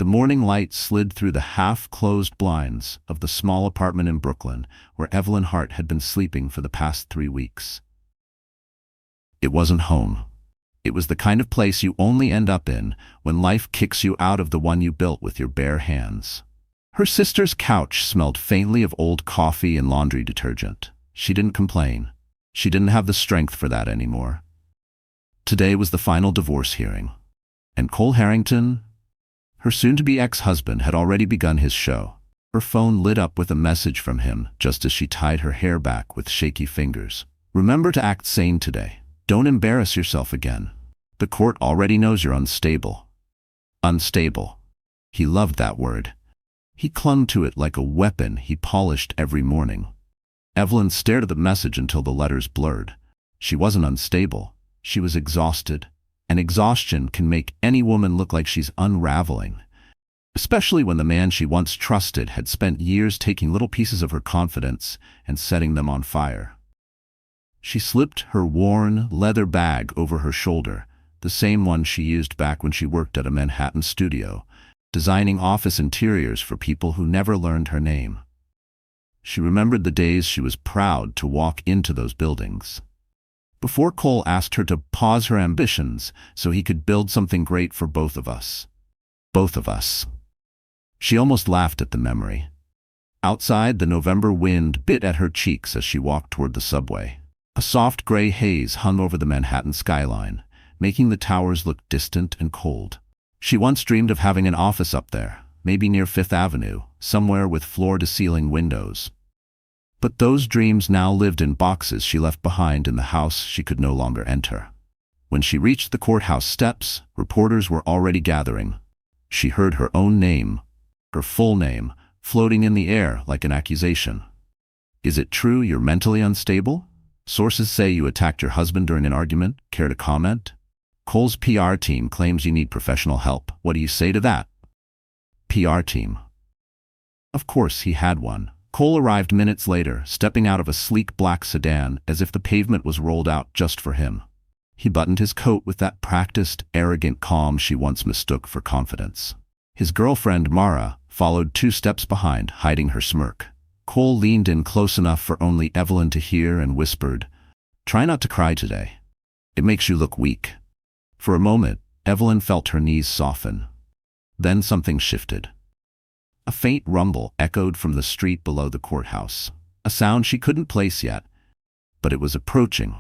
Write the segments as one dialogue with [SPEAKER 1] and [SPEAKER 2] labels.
[SPEAKER 1] The morning light slid through the half-closed blinds of the small apartment in Brooklyn where Evelyn Hart had been sleeping for the past 3 weeks. It wasn't home. It was the kind of place you only end up in when life kicks you out of the one you built with your bare hands. Her sister's couch smelled faintly of old coffee and laundry detergent. She didn't complain. She didn't have the strength for that anymore. Today was the final divorce hearing. And Cole Harrington, her soon-to-be ex-husband, had already begun his show. Her phone lit up with a message from him just as she tied her hair back with shaky fingers. "Remember to act sane today. Don't embarrass yourself again. The court already knows you're unstable." Unstable. He loved that word. He clung to it like a weapon he polished every morning. Evelyn stared at the message until the letters blurred. She wasn't unstable. She was exhausted. And exhaustion can make any woman look like she's unraveling, especially when the man she once trusted had spent years taking little pieces of her confidence and setting them on fire. She slipped her worn leather bag over her shoulder, the same one she used back when she worked at a Manhattan studio, designing office interiors for people who never learned her name. She remembered the days she was proud to walk into those buildings. Before Cole asked her to pause her ambitions so he could build something great for both of us. Both of us. She almost laughed at the memory. Outside, the November wind bit at her cheeks as she walked toward the subway. A soft gray haze hung over the Manhattan skyline, making the towers look distant and cold. She once dreamed of having an office up there, maybe near Fifth Avenue, somewhere with floor-to-ceiling windows. But those dreams now lived in boxes she left behind in the house she could no longer enter. When she reached the courthouse steps, reporters were already gathering. She heard her own name, her full name, floating in the air like an accusation. "Is it true you're mentally unstable? Sources say you attacked your husband during an argument. Care to comment? Cole's PR team claims you need professional help. What do you say to that?" PR team. Of course he had one. Cole arrived minutes later, stepping out of a sleek black sedan as if the pavement was rolled out just for him. He buttoned his coat with that practiced, arrogant calm she once mistook for confidence. His girlfriend, Mara, followed 2 steps behind, hiding her smirk. Cole leaned in close enough for only Evelyn to hear and whispered, "Try not to cry today. It makes you look weak." For a moment, Evelyn felt her knees soften. Then something shifted. A faint rumble echoed from the street below the courthouse, a sound she couldn't place yet, but it was approaching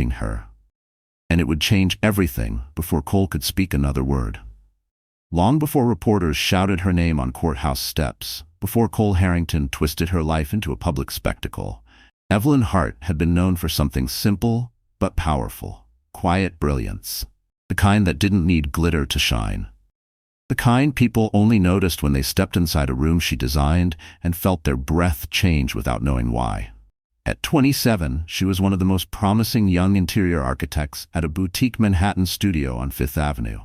[SPEAKER 1] her. And it would change everything before Cole could speak another word. Long before reporters shouted her name on courthouse steps, before Cole Harrington twisted her life into a public spectacle, Evelyn Hart had been known for something simple but powerful: quiet brilliance. The kind that didn't need glitter to shine. The kind people only noticed when they stepped inside a room she designed and felt their breath change without knowing why. At 27, she was one of the most promising young interior architects at a boutique Manhattan studio on Fifth Avenue.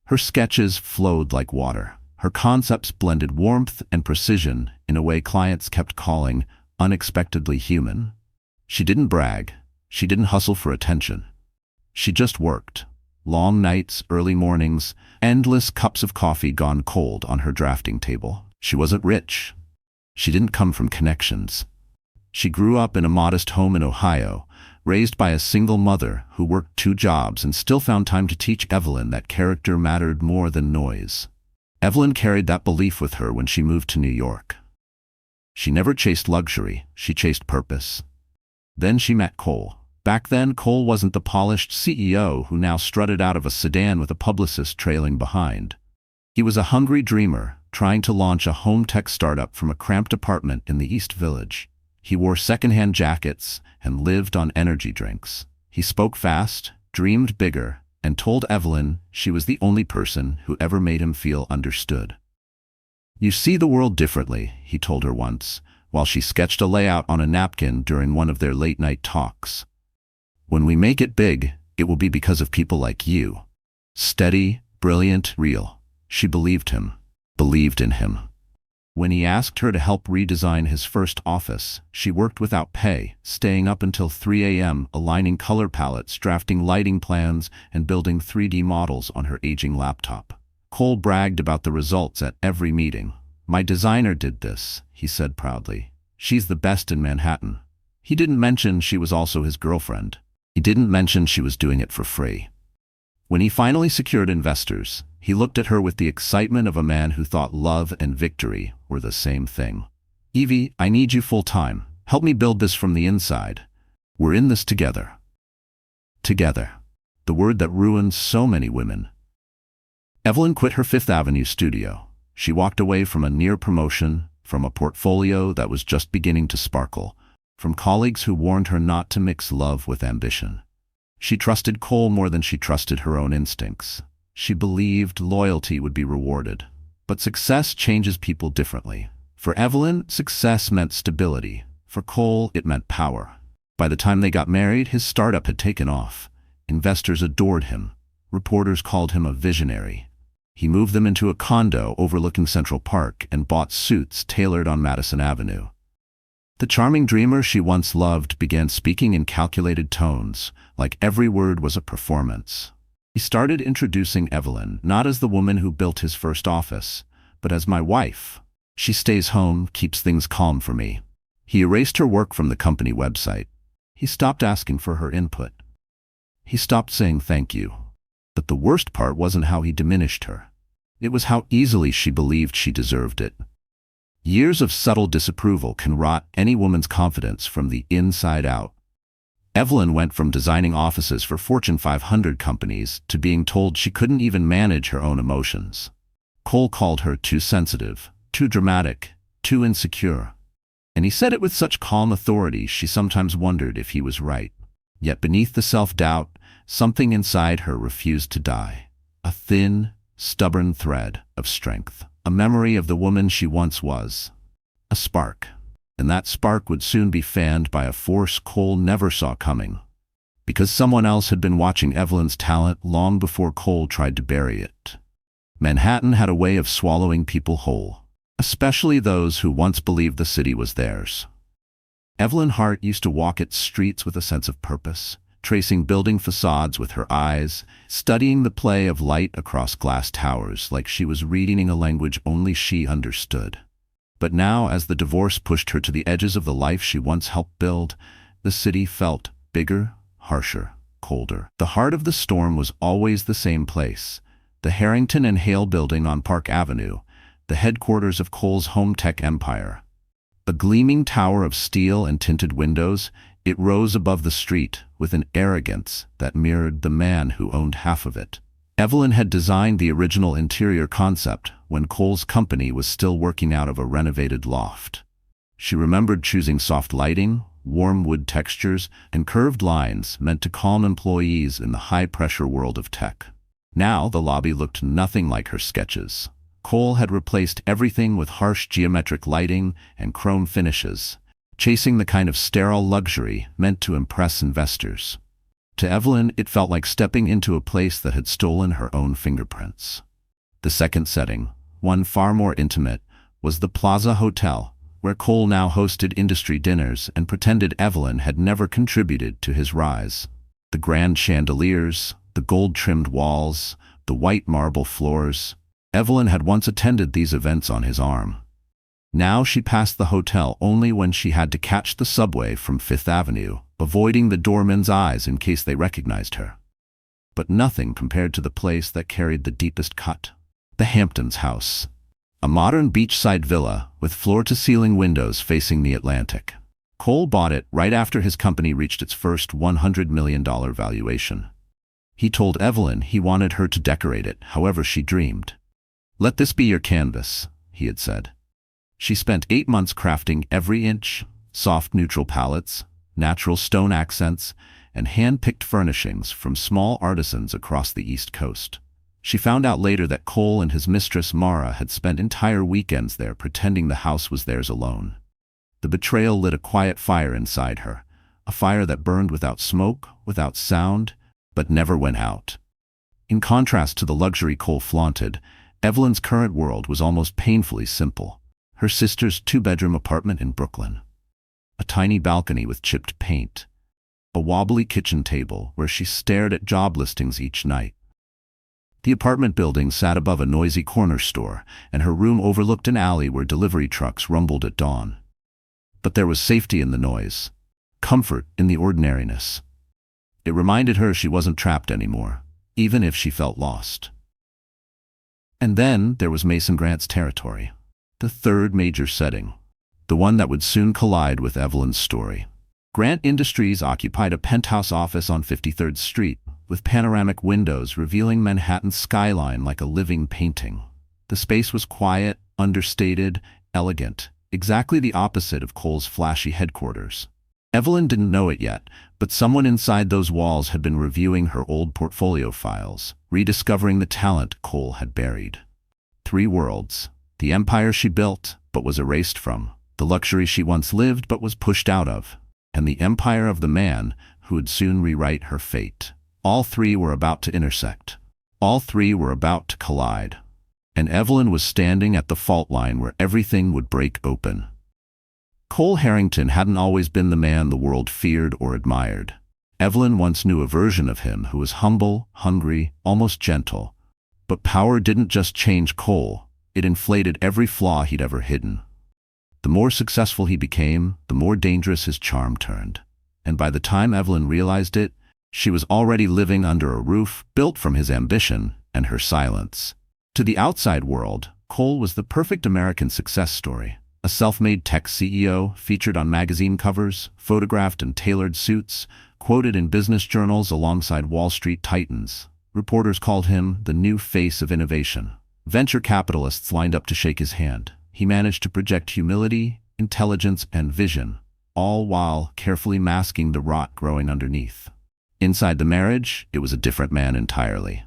[SPEAKER 1] Her sketches flowed like water. Her concepts blended warmth and precision in a way clients kept calling unexpectedly human. She didn't brag. She didn't hustle for attention. She just worked. Long nights, early mornings, endless cups of coffee gone cold on her drafting table. She wasn't rich. She didn't come from connections. She grew up in a modest home in Ohio, raised by a single mother who worked 2 jobs and still found time to teach Evelyn that character mattered more than noise. Evelyn carried that belief with her when she moved to New York. She never chased luxury, she chased purpose. Then she met Cole. Back then, Cole wasn't the polished CEO who now strutted out of a sedan with a publicist trailing behind. He was a hungry dreamer, trying to launch a home tech startup from a cramped apartment in the East Village. He wore secondhand jackets and lived on energy drinks. He spoke fast, dreamed bigger, and told Evelyn she was the only person who ever made him feel understood. "You see the world differently," he told her once, while she sketched a layout on a napkin during one of their late-night talks. "When we make it big, it will be because of people like you." Steady, brilliant, real. She believed him, believed in him. When he asked her to help redesign his first office, she worked without pay, staying up until 3 a.m., aligning color palettes, drafting lighting plans, and building 3D models on her aging laptop. Cole bragged about the results at every meeting. "My designer did this," he said proudly. "She's the best in Manhattan." He didn't mention she was also his girlfriend. He didn't mention she was doing it for free. When he finally secured investors, he looked at her with the excitement of a man who thought love and victory were the same thing. "Evie, I need you full-time. Help me build this from the inside. We're in this together." Together. The word that ruined so many women. Evelyn quit her Fifth Avenue studio. She walked away from a near promotion, from a portfolio that was just beginning to sparkle, from colleagues who warned her not to mix love with ambition. She trusted Cole more than she trusted her own instincts. She believed loyalty would be rewarded. But success changes people differently. For Evelyn, success meant stability. For Cole, it meant power. By the time they got married, his startup had taken off. Investors adored him. Reporters called him a visionary. He moved them into a condo overlooking Central Park and bought suits tailored on Madison Avenue. The charming dreamer she once loved began speaking in calculated tones, like every word was a performance. He started introducing Evelyn not as the woman who built his first office, but as my wife. "She stays home, keeps things calm for me." He erased her work from the company website. He stopped asking for her input. He stopped saying thank you. But the worst part wasn't how he diminished her. It was how easily she believed she deserved it. Years of subtle disapproval can rot any woman's confidence from the inside out. Evelyn went from designing offices for Fortune 500 companies to being told she couldn't even manage her own emotions. Cole called her too sensitive, too dramatic, too insecure. And he said it with such calm authority she sometimes wondered if he was right. Yet beneath the self-doubt, something inside her refused to die. A thin, stubborn thread of strength. A memory of the woman she once was. A spark. And that spark would soon be fanned by a force Cole never saw coming. Because someone else had been watching Evelyn's talent long before Cole tried to bury it. Manhattan had a way of swallowing people whole, especially those who once believed the city was theirs. Evelyn Hart used to walk its streets with a sense of purpose, tracing building facades with her eyes, studying the play of light across glass towers like she was reading a language only she understood. But now, as the divorce pushed her to the edges of the life she once helped build, the city felt bigger, harsher, colder. The heart of the storm was always the same place, the Harrington and Hale building on Park Avenue, the headquarters of Cole's home tech empire. A gleaming tower of steel and tinted windows, it rose above the street with an arrogance that mirrored the man who owned half of it. Evelyn had designed the original interior concept when Cole's company was still working out of a renovated loft. She remembered choosing soft lighting, warm wood textures, and curved lines meant to calm employees in the high-pressure world of tech. Now the lobby looked nothing like her sketches. Cole had replaced everything with harsh geometric lighting and chrome finishes, chasing the kind of sterile luxury meant to impress investors. To Evelyn, it felt like stepping into a place that had stolen her own fingerprints. The second setting, one far more intimate, was the Plaza Hotel, where Cole now hosted industry dinners and pretended Evelyn had never contributed to his rise. The grand chandeliers, the gold-trimmed walls, the white marble floors. Evelyn had once attended these events on his arm. Now she passed the hotel only when she had to catch the subway from Fifth Avenue, avoiding the doormen's eyes in case they recognized her. But nothing compared to the place that carried the deepest cut. The Hamptons house. A modern beachside villa with floor-to-ceiling windows facing the Atlantic. Cole bought it right after his company reached its first $100 million valuation. He told Evelyn he wanted her to decorate it however she dreamed. "Let this be your canvas," he had said. She spent 8 months crafting every inch, soft neutral palettes, natural stone accents, and hand-picked furnishings from small artisans across the East Coast. She found out later that Cole and his mistress Mara had spent entire weekends there pretending the house was theirs alone. The betrayal lit a quiet fire inside her, a fire that burned without smoke, without sound, but never went out. In contrast to the luxury Cole flaunted, Evelyn's current world was almost painfully simple. Her sister's 2-bedroom apartment in Brooklyn. A tiny balcony with chipped paint. A wobbly kitchen table where she stared at job listings each night. The apartment building sat above a noisy corner store, and her room overlooked an alley where delivery trucks rumbled at dawn. But there was safety in the noise, comfort in the ordinariness. It reminded her she wasn't trapped anymore, even if she felt lost. And then there was Mason Grant's territory, the third major setting, the one that would soon collide with Evelyn's story. Grant Industries occupied a penthouse office on 53rd Street, with panoramic windows revealing Manhattan's skyline like a living painting. The space was quiet, understated, elegant, exactly the opposite of Cole's flashy headquarters. Evelyn didn't know it yet, but someone inside those walls had been reviewing her old portfolio files, rediscovering the talent Cole had buried. 3 worlds: the empire she built but was erased from, the luxury she once lived but was pushed out of, and the empire of the man who would soon rewrite her fate. All 3 were about to intersect. All 3 were about to collide. And Evelyn was standing at the fault line where everything would break open. Cole Harrington hadn't always been the man the world feared or admired. Evelyn once knew a version of him who was humble, hungry, almost gentle. But power didn't just change Cole, it inflated every flaw he'd ever hidden. The more successful he became, the more dangerous his charm turned. And by the time Evelyn realized it, she was already living under a roof built from his ambition and her silence. To the outside world, Cole was the perfect American success story. A self-made tech CEO, featured on magazine covers, photographed in tailored suits, quoted in business journals alongside Wall Street titans. Reporters called him the new face of innovation. Venture capitalists lined up to shake his hand. He managed to project humility, intelligence, and vision, all while carefully masking the rot growing underneath. Inside the marriage, it was a different man entirely.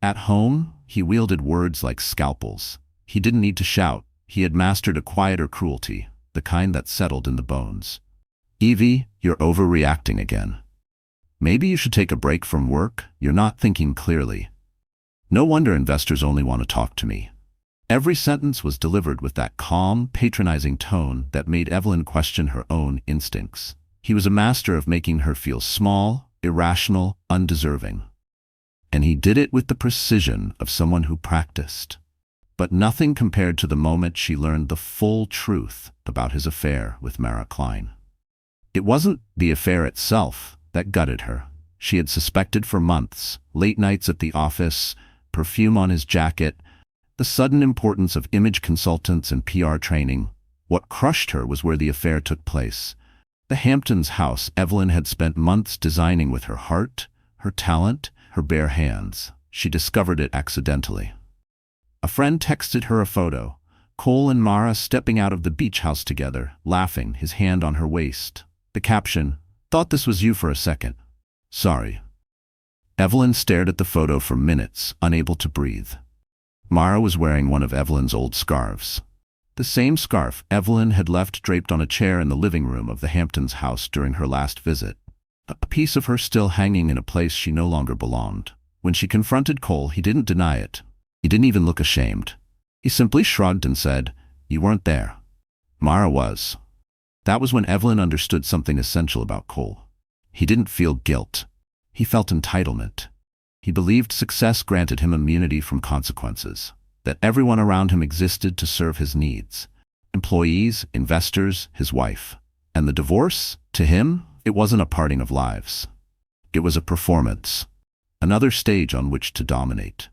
[SPEAKER 1] At home, he wielded words like scalpels. He didn't need to shout. He had mastered a quieter cruelty, the kind that settled in the bones. "Evie, you're overreacting again. Maybe you should take a break from work. You're not thinking clearly. No wonder investors only want to talk to me." Every sentence was delivered with that calm, patronizing tone that made Evelyn question her own instincts. He was a master of making her feel small, irrational, undeserving. And he did it with the precision of someone who practiced. But nothing compared to the moment she learned the full truth about his affair with Mara Klein. It wasn't the affair itself that gutted her. She had suspected for months, late nights at the office, perfume on his jacket, the sudden importance of image consultants and PR training. What crushed her was where the affair took place. The Hamptons house Evelyn had spent months designing with her heart, her talent, her bare hands. She discovered it accidentally. A friend texted her a photo. Cole and Mara stepping out of the beach house together, laughing, his hand on her waist. The caption, "Thought this was you for a second. Sorry." Evelyn stared at the photo for minutes, unable to breathe. Mara was wearing one of Evelyn's old scarves. The same scarf Evelyn had left draped on a chair in the living room of the Hamptons house during her last visit. A piece of her still hanging in a place she no longer belonged. When she confronted Cole, he didn't deny it. He didn't even look ashamed. He simply shrugged and said, "You weren't there." Mara was. That was when Evelyn understood something essential about Cole. He didn't feel guilt. He felt entitlement. He believed success granted him immunity from consequences, that everyone around him existed to serve his needs. Employees, investors, his wife. And the divorce, to him, it wasn't a parting of lives. It was a performance, another stage on which to dominate.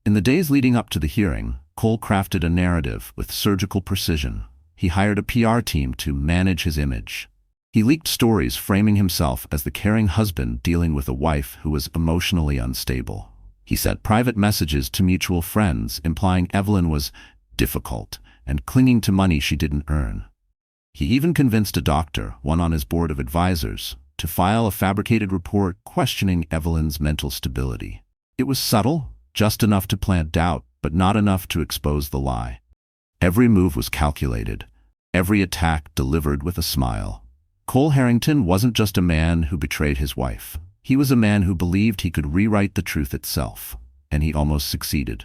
[SPEAKER 1] In the days leading up to the hearing, Cole crafted a narrative with surgical precision. He hired a PR team to manage his image. He leaked stories framing himself as the caring husband dealing with a wife who was emotionally unstable. He sent private messages to mutual friends implying Evelyn was difficult and clinging to money she didn't earn. He even convinced a doctor, one on his board of advisors, to file a fabricated report questioning Evelyn's mental stability. It was subtle, just enough to plant doubt, but not enough to expose the lie. Every move was calculated, every attack delivered with a smile. Cole Harrington wasn't just a man who betrayed his wife. He was a man who believed he could rewrite the truth itself, and he almost succeeded.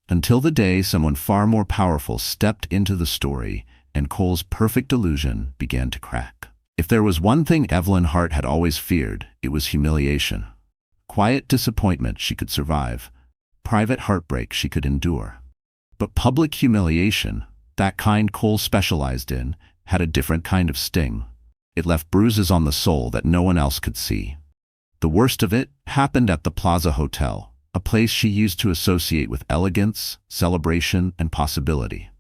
[SPEAKER 1] Until the day someone far more powerful stepped into the story, and Cole's perfect illusion began to crack. If there was one thing Evelyn Hart had always feared, it was humiliation. Quiet disappointment she could survive. Private heartbreak she could endure. But public humiliation, that kind Cole specialized in, had a different kind of sting. It left bruises on the soul that no one else could see. The worst of it happened at the Plaza Hotel, a place she used to associate with elegance, celebration, and possibility.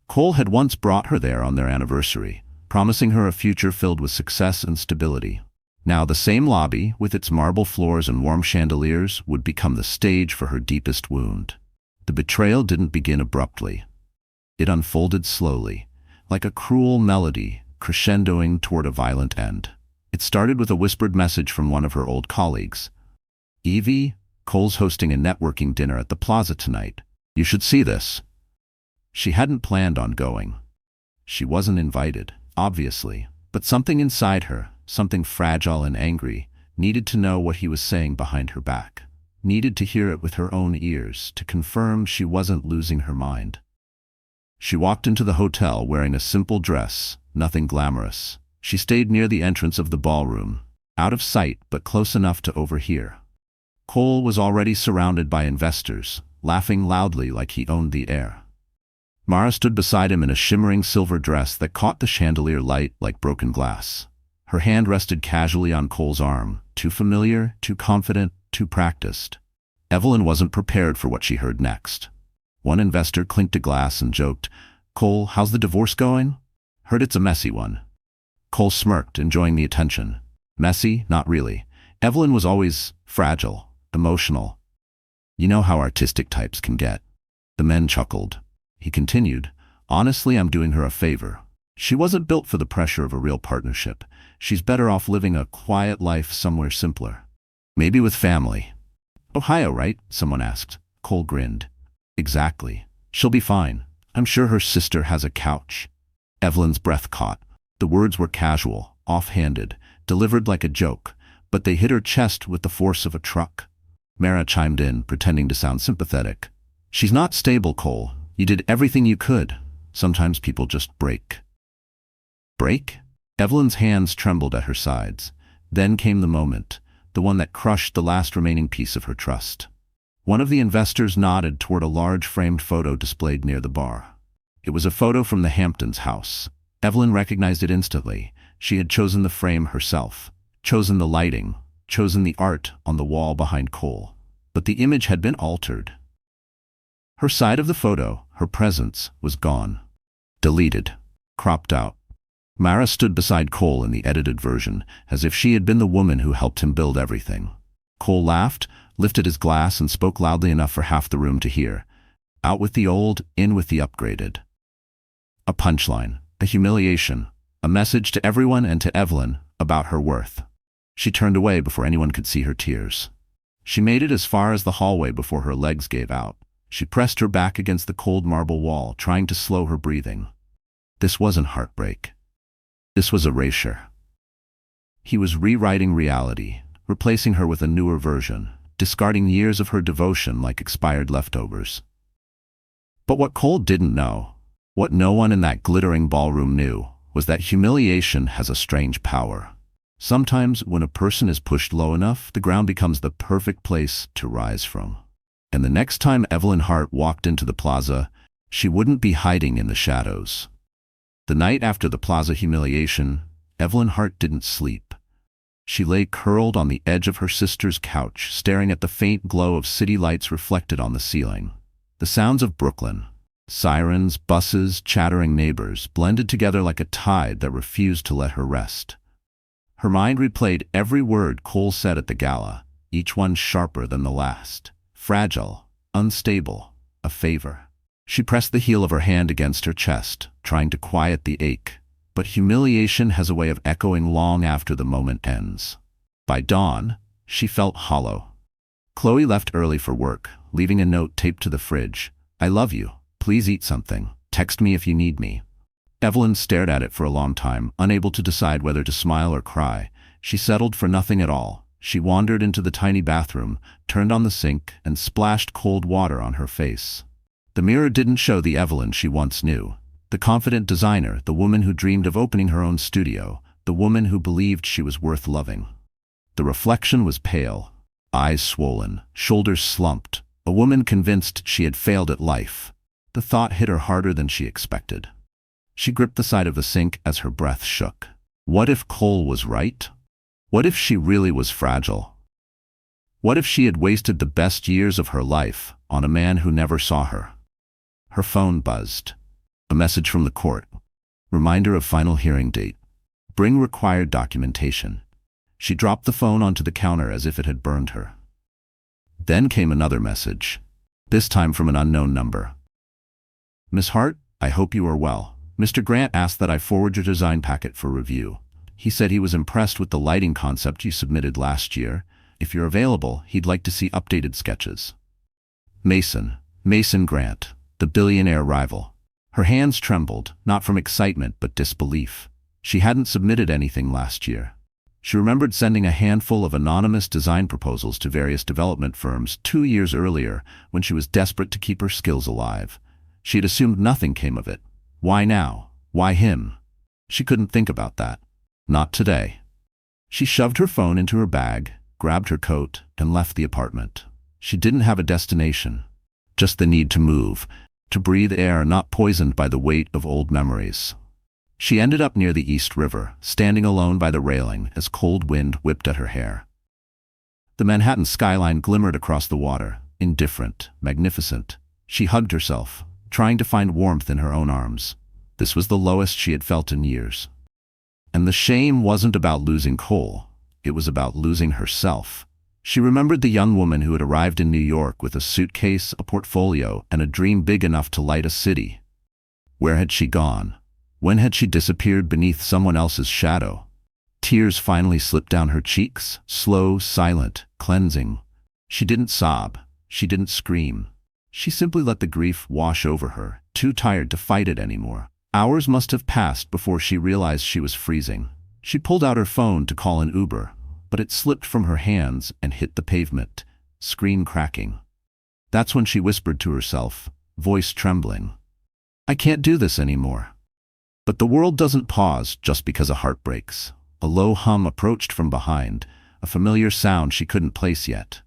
[SPEAKER 1] Cole had once brought her there on their anniversary, promising her a future filled with success and stability. Now the same lobby, with its marble floors and warm chandeliers, would become the stage for her deepest wound. The betrayal didn't begin abruptly. It unfolded slowly, like a cruel melody crescendoing toward a violent end. It started with a whispered message from one of her old colleagues. "Evie, Cole's hosting a networking dinner at the Plaza tonight. You should see this." She hadn't planned on going. She wasn't invited, obviously, but something inside her, something fragile and angry, needed to know what he was saying behind her back. Needed to hear it with her own ears, to confirm she wasn't losing her mind. She walked into the hotel wearing a simple dress, nothing glamorous. She stayed near the entrance of the ballroom, out of sight but close enough to overhear. Cole was already surrounded by investors, laughing loudly like he owned the air. Mara stood beside him in a shimmering silver dress that caught the chandelier light like broken glass. Her hand rested casually on Cole's arm, too familiar, too confident, too practiced. Evelyn wasn't prepared for what she heard next. One investor clinked a glass and joked, "Cole, how's the divorce going?" "Heard it's a messy one." Cole smirked, enjoying the attention. Messy? Not really. Evelyn was always fragile, emotional. "You know how artistic types can get." The men chuckled. He continued, "Honestly, I'm doing her a favor. She wasn't built for the pressure of a real partnership. She's better off living a quiet life somewhere simpler. Maybe with family." "Ohio, right?" someone asked. Cole grinned. "Exactly. She'll be fine. I'm sure her sister has a couch." Evelyn's breath caught. The words were casual, off-handed, delivered like a joke, but they hit her chest with the force of a truck. Mara chimed in, pretending to sound sympathetic. "She's not stable, Cole. You did everything you could. Sometimes people just break." Break? Evelyn's hands trembled at her sides. Then came the moment, the one that crushed the last remaining piece of her trust. One of the investors nodded toward a large framed photo displayed near the bar. It was a photo from the Hamptons' house. Evelyn recognized it instantly. She had chosen the frame herself, chosen the lighting, chosen the art on the wall behind Cole. But the image had been altered. Her side of the photo, her presence, was gone. Deleted. Cropped out. Mara stood beside Cole in the edited version, as if she had been the woman who helped him build everything. Cole laughed, lifted his glass, and spoke loudly enough for half the room to hear. "Out with the old, in with the upgraded." A punchline, a humiliation, a message to everyone and to Evelyn about her worth. She turned away before anyone could see her tears. She made it as far as the hallway before her legs gave out. She pressed her back against the cold marble wall, trying to slow her breathing. This wasn't heartbreak. This was erasure. He was rewriting reality, replacing her with a newer version, discarding years of her devotion like expired leftovers. But what Cole didn't know, what no one in that glittering ballroom knew, was that humiliation has a strange power. Sometimes, when a person is pushed low enough, the ground becomes the perfect place to rise from. And the next time Evelyn Hart walked into the plaza, she wouldn't be hiding in the shadows. The night after the plaza humiliation, Evelyn Hart didn't sleep. She lay curled on the edge of her sister's couch, staring at the faint glow of city lights reflected on the ceiling. The sounds of Brooklyn, sirens, buses, chattering neighbors, blended together like a tide that refused to let her rest. Her mind replayed every word Cole said at the gala, each one sharper than the last. Fragile, unstable, a favor. She pressed the heel of her hand against her chest, trying to quiet the ache. But humiliation has a way of echoing long after the moment ends. By dawn, she felt hollow. Chloe left early for work, leaving a note taped to the fridge. "I love you. Please eat something. Text me if you need me." Evelyn stared at it for a long time, unable to decide whether to smile or cry. She settled for nothing at all. She wandered into the tiny bathroom, turned on the sink, and splashed cold water on her face. The mirror didn't show the Evelyn she once knew. The confident designer, the woman who dreamed of opening her own studio, the woman who believed she was worth loving. The reflection was pale, eyes swollen, shoulders slumped, a woman convinced she had failed at life. The thought hit her harder than she expected. She gripped the side of the sink as her breath shook. What if Cole was right? What if she really was fragile? What if she had wasted the best years of her life on a man who never saw her? Her phone buzzed. A message from the court. Reminder of final hearing date. Bring required documentation. She dropped the phone onto the counter as if it had burned her. Then came another message, this time from an unknown number. Miss Hart, I hope you are well. Mr. Grant asked that I forward your design packet for review. He said he was impressed with the lighting concept you submitted last year. If you're available, he'd like to see updated sketches. Mason Grant, the billionaire rival. Her hands trembled, not from excitement but disbelief. She hadn't submitted anything last year. She remembered sending a handful of anonymous design proposals to various development firms 2 years earlier when she was desperate to keep her skills alive. She had assumed nothing came of it. Why now? Why him? She couldn't think about that. Not today. She shoved her phone into her bag, grabbed her coat, and left the apartment. She didn't have a destination, just the need to move, to breathe air not poisoned by the weight of old memories. She ended up near the East River, standing alone by the railing as cold wind whipped at her hair. The Manhattan skyline glimmered across the water, indifferent, magnificent. She hugged herself, trying to find warmth in her own arms. This was the lowest she had felt in years. And the shame wasn't about losing Cole. It was about losing herself. She remembered the young woman who had arrived in New York with a suitcase, a portfolio, and a dream big enough to light a city. Where had she gone? When had she disappeared beneath someone else's shadow? Tears finally slipped down her cheeks, slow, silent, cleansing. She didn't sob. She didn't scream. She simply let the grief wash over her, too tired to fight it anymore. Hours must have passed before she realized she was freezing. She pulled out her phone to call an Uber, but it slipped from her hands and hit the pavement, screen cracking. That's when she whispered to herself, voice trembling, I can't do this anymore. But the world doesn't pause just because a heart breaks. A low hum approached from behind, a familiar sound she couldn't place yet.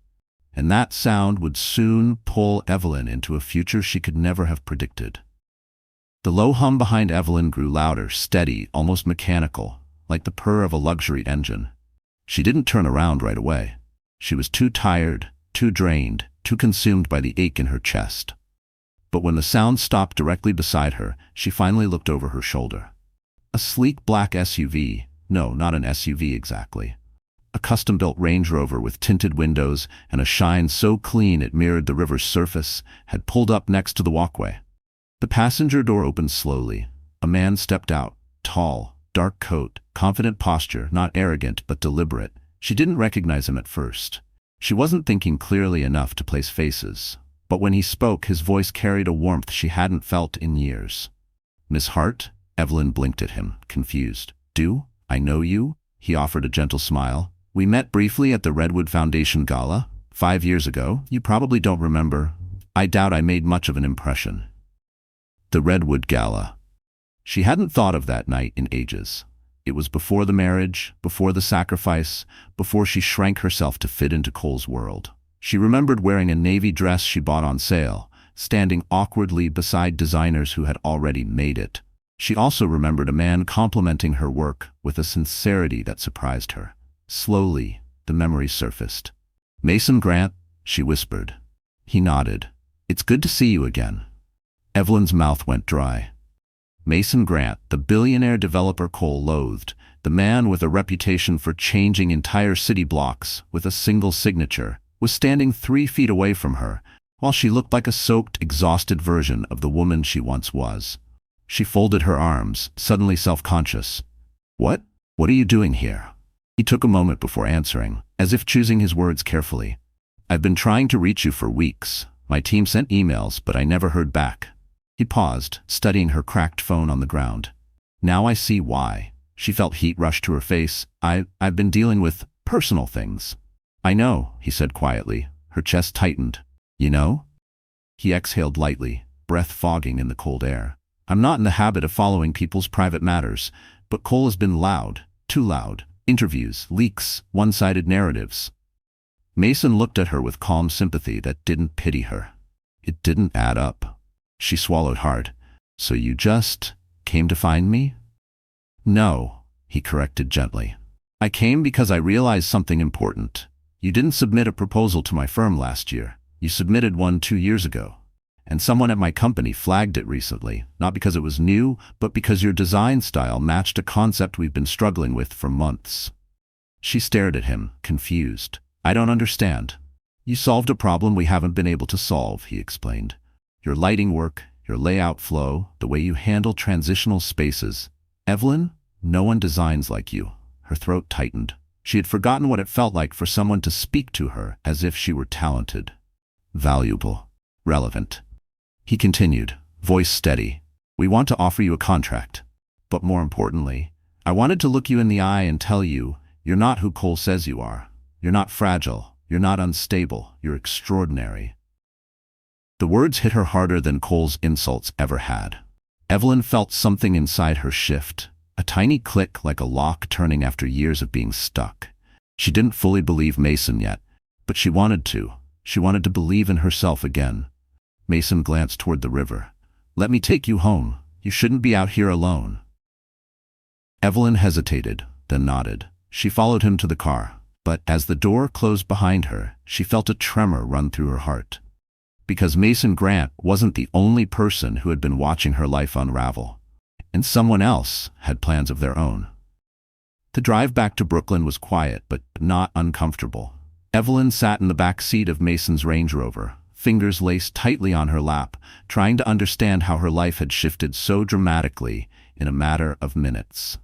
[SPEAKER 1] And that sound would soon pull Evelyn into a future she could never have predicted. The low hum behind Evelyn grew louder, steady, almost mechanical, like the purr of a luxury engine. She didn't turn around right away. She was too tired, too drained, too consumed by the ache in her chest. But when the sound stopped directly beside her, she finally looked over her shoulder. A sleek black SUV, no, not an SUV exactly. A custom-built Range Rover with tinted windows and a shine so clean it mirrored the river's surface, had pulled up next to the walkway. The passenger door opened slowly. A man stepped out, tall, dark coat, confident posture, not arrogant but deliberate. She didn't recognize him at first. She wasn't thinking clearly enough to place faces. But when he spoke, his voice carried a warmth she hadn't felt in years. Miss Hart? Evelyn blinked at him, confused. Do I know you? He offered a gentle smile. We met briefly at the Redwood Foundation Gala 5 years ago. You probably don't remember. I doubt I made much of an impression. The Redwood Gala. She hadn't thought of that night in ages. It was before the marriage, before the sacrifice, before she shrank herself to fit into Cole's world. She remembered wearing a navy dress she bought on sale, standing awkwardly beside designers who had already made it. She also remembered a man complimenting her work with a sincerity that surprised her. Slowly, the memory surfaced. Mason Grant, she whispered. He nodded. It's good to see you again. Evelyn's mouth went dry. Mason Grant, the billionaire developer Cole loathed, the man with a reputation for changing entire city blocks with a single signature, was standing 3 feet away from her, while she looked like a soaked, exhausted version of the woman she once was. She folded her arms, suddenly self-conscious. What are you doing here? He took a moment before answering, as if choosing his words carefully. I've been trying to reach you for weeks. My team sent emails, but I never heard back. He paused, studying her cracked phone on the ground. Now I see why. She felt heat rush to her face. I've been dealing with personal things. I know, he said quietly. Her chest tightened. You know? He exhaled lightly, breath fogging in the cold air. I'm not in the habit of following people's private matters, but Cole has been loud, too loud. Interviews, leaks, one-sided narratives. Mason looked at her with calm sympathy that didn't pity her. It didn't add up. She swallowed hard. So you just came to find me? No, he corrected gently. I came because I realized something important. You didn't submit a proposal to my firm last year. You submitted one 2 years ago. And someone at my company flagged it recently, not because it was new, but because your design style matched a concept we've been struggling with for months. She stared at him, confused. I don't understand. You solved a problem we haven't been able to solve, he explained. Your lighting work, your layout flow, the way you handle transitional spaces. Evelyn, no one designs like you. Her throat tightened. She had forgotten what it felt like for someone to speak to her as if she were talented, valuable, relevant. He continued, voice steady. We want to offer you a contract. But more importantly, I wanted to look you in the eye and tell you, you're not who Cole says you are. You're not fragile. You're not unstable. You're extraordinary. The words hit her harder than Cole's insults ever had. Evelyn felt something inside her shift, a tiny click like a lock turning after years of being stuck. She didn't fully believe Mason yet, but she wanted to. She wanted to believe in herself again. Mason glanced toward the river. Let me take you home. You shouldn't be out here alone. Evelyn hesitated, then nodded. She followed him to the car, but as the door closed behind her, she felt a tremor run through her heart. Because Mason Grant wasn't the only person who had been watching her life unravel, and someone else had plans of their own. The drive back to Brooklyn was quiet, but not uncomfortable. Evelyn sat in the back seat of Mason's Range Rover, fingers laced tightly on her lap, trying to understand how her life had shifted so dramatically in a matter of minutes.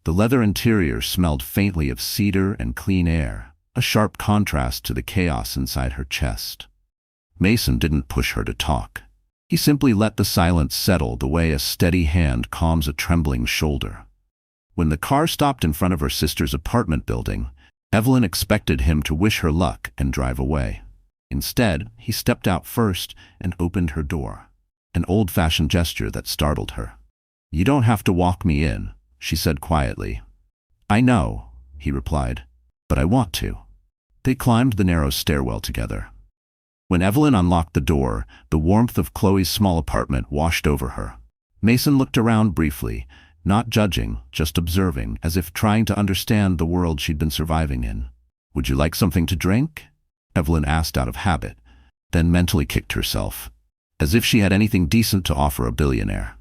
[SPEAKER 1] The leather interior smelled faintly of cedar and clean air, a sharp contrast to the chaos inside her chest. Mason didn't push her to talk. He simply let the silence settle the way a steady hand calms a trembling shoulder. When the car stopped in front of her sister's apartment building, Evelyn expected him to wish her luck and drive away. Instead, he stepped out first and opened her door, an old-fashioned gesture that startled her. You don't have to walk me in, she said quietly. I know, he replied, but I want to. They climbed the narrow stairwell together. When Evelyn unlocked the door, the warmth of Chloe's small apartment washed over her. Mason looked around briefly, not judging, just observing, as if trying to understand the world she'd been surviving in. Would you like something to drink? Evelyn asked out of habit, then mentally kicked herself, as if she had anything decent to offer a billionaire.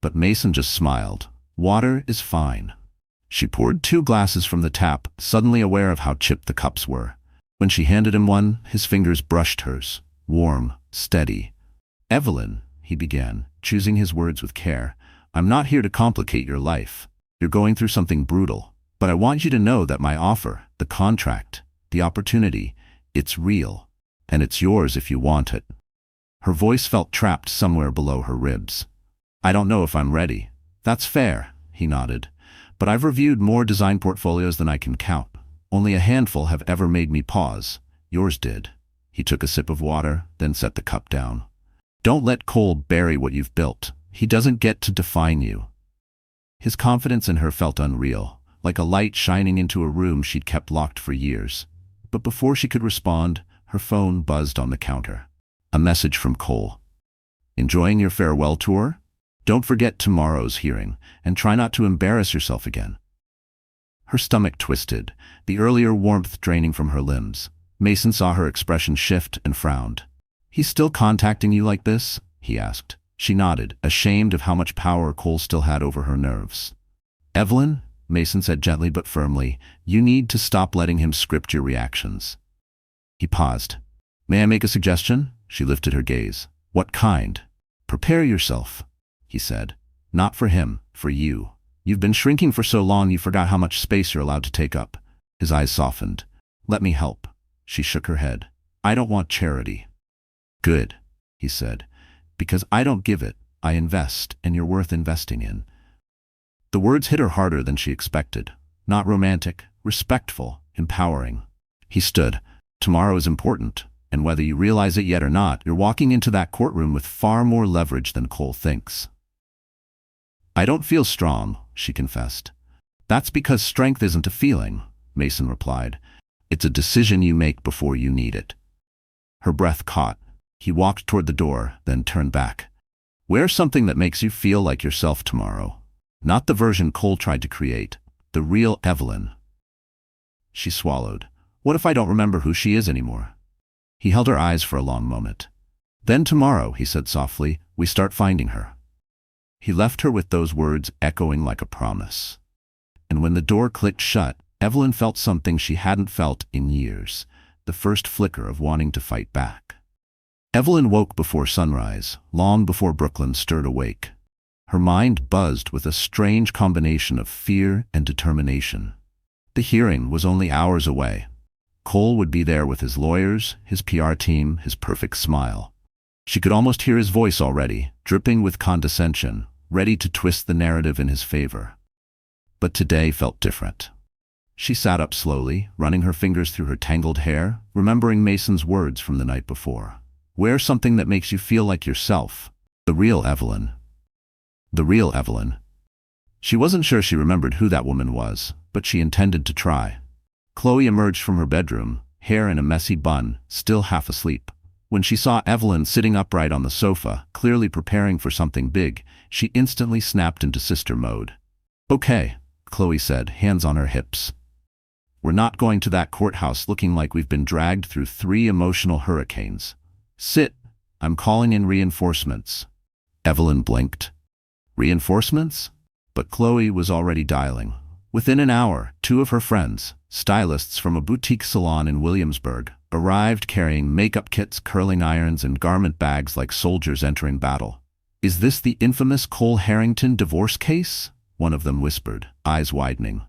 [SPEAKER 1] But Mason just smiled. Water is fine. She poured 2 glasses from the tap, suddenly aware of how chipped the cups were. When she handed him one, his fingers brushed hers, warm, steady. Evelyn, he began, choosing his words with care, I'm not here to complicate your life. You're going through something brutal, but I want you to know that my offer, the contract, the opportunity, it's real, and it's yours if you want it. Her voice felt trapped somewhere below her ribs. I don't know if I'm ready. That's fair, he nodded, but I've reviewed more design portfolios than I can count. Only a handful have ever made me pause. Yours did. He took a sip of water, then set the cup down. Don't let Cole bury what you've built. He doesn't get to define you. His confidence in her felt unreal, like a light shining into a room she'd kept locked for years. But before she could respond, her phone buzzed on the counter. A message from Cole. Enjoying your farewell tour? Don't forget tomorrow's hearing, and try not to embarrass yourself again. Her stomach twisted, the earlier warmth draining from her limbs. Mason saw her expression shift and frowned. He's still contacting you like this? He asked. She nodded, ashamed of how much power Cole still had over her nerves. Evelyn, Mason said gently but firmly, you need to stop letting him script your reactions. He paused. May I make a suggestion? She lifted her gaze. What kind? Prepare yourself, he said. Not for him, for you. You've been shrinking for so long you forgot how much space you're allowed to take up. His eyes softened. Let me help. She shook her head. I don't want charity. Good, he said. Because I don't give it, I invest, and you're worth investing in. The words hit her harder than she expected. Not romantic, respectful, empowering. He stood. Tomorrow is important, and whether you realize it yet or not, you're walking into that courtroom with far more leverage than Cole thinks. I don't feel strong, she confessed. That's because strength isn't a feeling, Mason replied. It's a decision you make before you need it. Her breath caught. He walked toward the door, then turned back. Wear something that makes you feel like yourself tomorrow. Not the version Cole tried to create. The real Evelyn. She swallowed. What if I don't remember who she is anymore? He held her eyes for a long moment. Then tomorrow, he said softly, we start finding her. He left her with those words echoing like a promise. And when the door clicked shut, Evelyn felt something she hadn't felt in years, the first flicker of wanting to fight back. Evelyn woke before sunrise, long before Brooklyn stirred awake. Her mind buzzed with a strange combination of fear and determination. The hearing was only hours away. Cole would be there with his lawyers, his PR team, his perfect smile. She could almost hear his voice already, dripping with condescension, ready to twist the narrative in his favor. But today felt different. She sat up slowly, running her fingers through her tangled hair, remembering Mason's words from the night before. Wear something that makes you feel like yourself. The real Evelyn. The real Evelyn. She wasn't sure she remembered who that woman was, but she intended to try. Chloe emerged from her bedroom, hair in a messy bun, still half asleep. When she saw Evelyn sitting upright on the sofa, clearly preparing for something big, she instantly snapped into sister mode. Okay, Chloe said, hands on her hips. We're not going to that courthouse looking like we've been dragged through 3 emotional hurricanes. Sit. I'm calling in reinforcements. Evelyn blinked. Reinforcements? But Chloe was already dialing. Within an hour, 2 of her friends, stylists from a boutique salon in Williamsburg, arrived carrying makeup kits, curling irons, and garment bags like soldiers entering battle. Is this the infamous Cole Harrington divorce case? One of them whispered, eyes widening.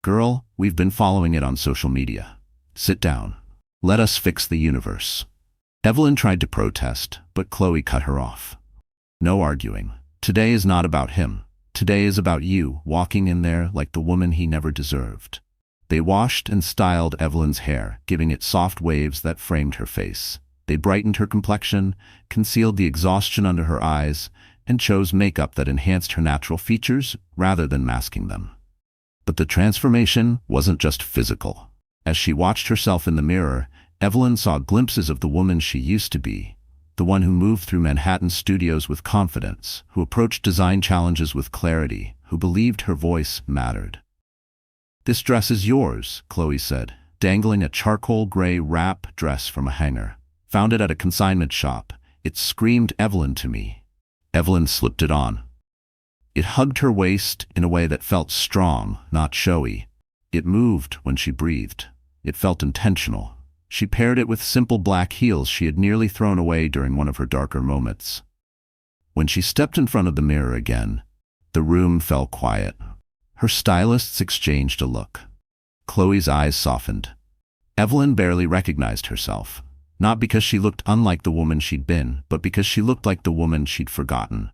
[SPEAKER 1] Girl, we've been following it on social media. Sit down. Let us fix the universe. Evelyn tried to protest, but Chloe cut her off. No arguing. Today is not about him. Today is about you, walking in there like the woman he never deserved. They washed and styled Evelyn's hair, giving it soft waves that framed her face. They brightened her complexion, concealed the exhaustion under her eyes, and chose makeup that enhanced her natural features rather than masking them. But the transformation wasn't just physical. As she watched herself in the mirror, Evelyn saw glimpses of the woman she used to be, the one who moved through Manhattan studios with confidence, who approached design challenges with clarity, who believed her voice mattered. This dress is yours, Chloe said, dangling a charcoal gray wrap dress from a hanger. Found it at a consignment shop. It screamed Evelyn to me. Evelyn slipped it on. It hugged her waist in a way that felt strong, not showy. It moved when she breathed. It felt intentional. She paired it with simple black heels she had nearly thrown away during one of her darker moments. When she stepped in front of the mirror again, the room fell quiet. Her stylists exchanged a look. Chloe's eyes softened. Evelyn barely recognized herself, not because she looked unlike the woman she'd been, but because she looked like the woman she'd forgotten.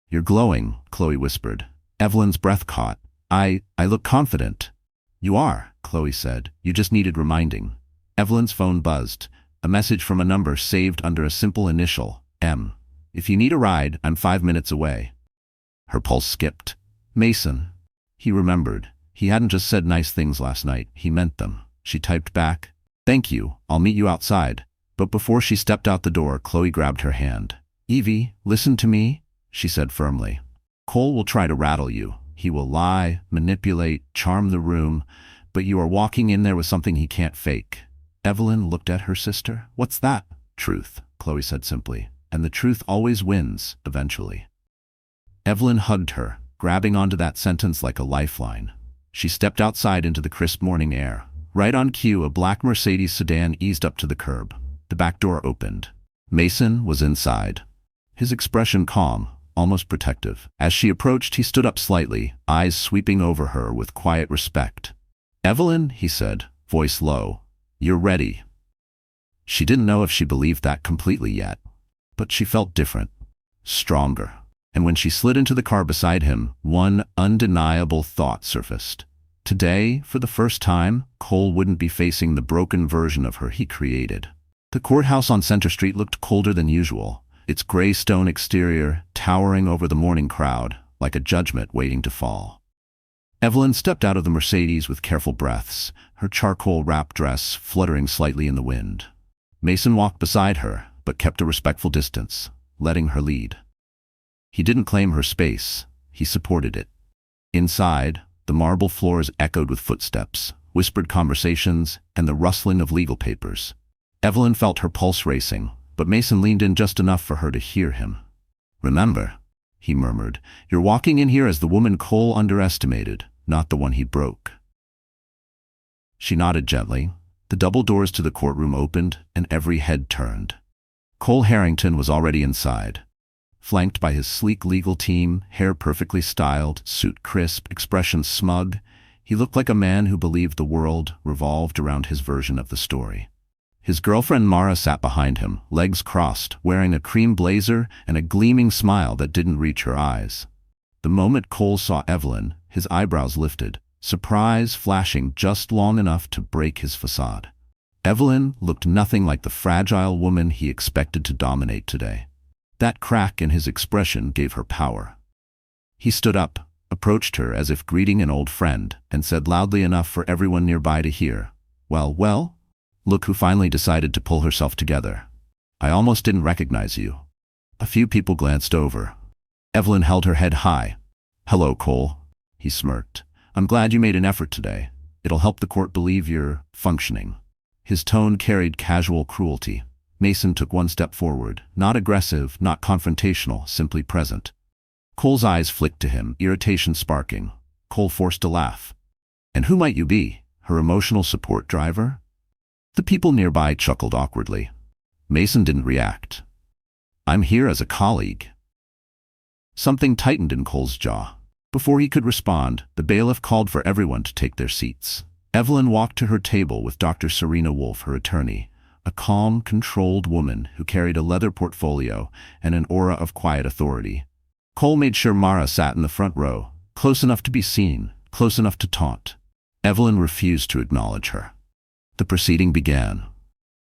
[SPEAKER 1] You're glowing, Chloe whispered. Evelyn's breath caught. I look confident. You are, Chloe said. You just needed reminding. Evelyn's phone buzzed, a message from a number saved under a simple initial, M. If you need a ride, I'm 5 minutes away. Her pulse skipped. Mason. He remembered. He hadn't just said nice things last night, he meant them. She typed back, Thank you, I'll meet you outside. But before she stepped out the door, Chloe grabbed her hand. Evie, listen to me, she said firmly. Cole will try to rattle you. He will lie, manipulate, charm the room, but you are walking in there with something he can't fake. Evelyn looked at her sister. What's that? Truth, Chloe said simply. And the truth always wins, eventually. Evelyn hugged her, grabbing onto that sentence like a lifeline. She stepped outside into the crisp morning air. Right on cue, a black Mercedes sedan eased up to the curb. The back door opened. Mason was inside. His expression calm, almost protective. As she approached, he stood up slightly, eyes sweeping over her with quiet respect. Evelyn, he said, voice low. You're ready. She didn't know if she believed that completely yet, but she felt different, stronger. And when she slid into the car beside him, one undeniable thought surfaced. Today, for the first time, Cole wouldn't be facing the broken version of her he created. The courthouse on Center Street looked colder than usual, its gray stone exterior towering over the morning crowd like a judgment waiting to fall. Evelyn stepped out of the Mercedes with careful breaths, her charcoal-wrapped dress fluttering slightly in the wind. Mason walked beside her, but kept a respectful distance, letting her lead. He didn't claim her space, he supported it. Inside, the marble floors echoed with footsteps, whispered conversations, and the rustling of legal papers. Evelyn felt her pulse racing, but Mason leaned in just enough for her to hear him. "Remember," he murmured, "you're walking in here as the woman Cole underestimated, not the one he broke." She nodded gently. The double doors to the courtroom opened, and every head turned. Cole Harrington was already inside. Flanked by his sleek legal team, hair perfectly styled, suit crisp, expression smug, he looked like a man who believed the world revolved around his version of the story. His girlfriend Mara sat behind him, legs crossed, wearing a cream blazer and a gleaming smile that didn't reach her eyes. The moment Cole saw Evelyn, his eyebrows lifted, surprise flashing just long enough to break his facade. Evelyn looked nothing like the fragile woman he expected to dominate today. That crack in his expression gave her power. He stood up, approached her as if greeting an old friend, and said loudly enough for everyone nearby to hear, Well, look who finally decided to pull herself together. I almost didn't recognize you." A few people glanced over. Evelyn held her head high. "Hello, Cole," he smirked. "I'm glad you made an effort today. It'll help the court believe you're functioning." His tone carried casual cruelty. Mason took one step forward, not aggressive, not confrontational, simply present. Cole's eyes flicked to him, irritation sparking. Cole forced a laugh. "And who might you be? Her emotional support driver?" The people nearby chuckled awkwardly. Mason didn't react. "I'm here as a colleague." Something tightened in Cole's jaw. Before he could respond, the bailiff called for everyone to take their seats. Evelyn walked to her table with Dr. Serena Wolfe, her attorney, a calm, controlled woman who carried a leather portfolio and an aura of quiet authority. Cole made sure Mara sat in the front row, close enough to be seen, close enough to taunt. Evelyn refused to acknowledge her. The proceeding began.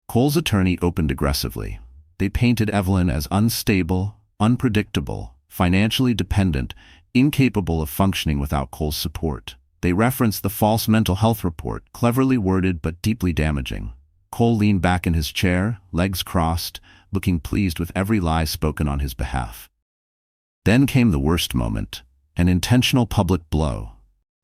[SPEAKER 1] Cole's attorney opened aggressively. They painted Evelyn as unstable, unpredictable, financially dependent, incapable of functioning without Cole's support. They referenced the false mental health report, cleverly worded but deeply damaging. Cole leaned back in his chair, legs crossed, looking pleased with every lie spoken on his behalf. Then came the worst moment, an intentional public blow.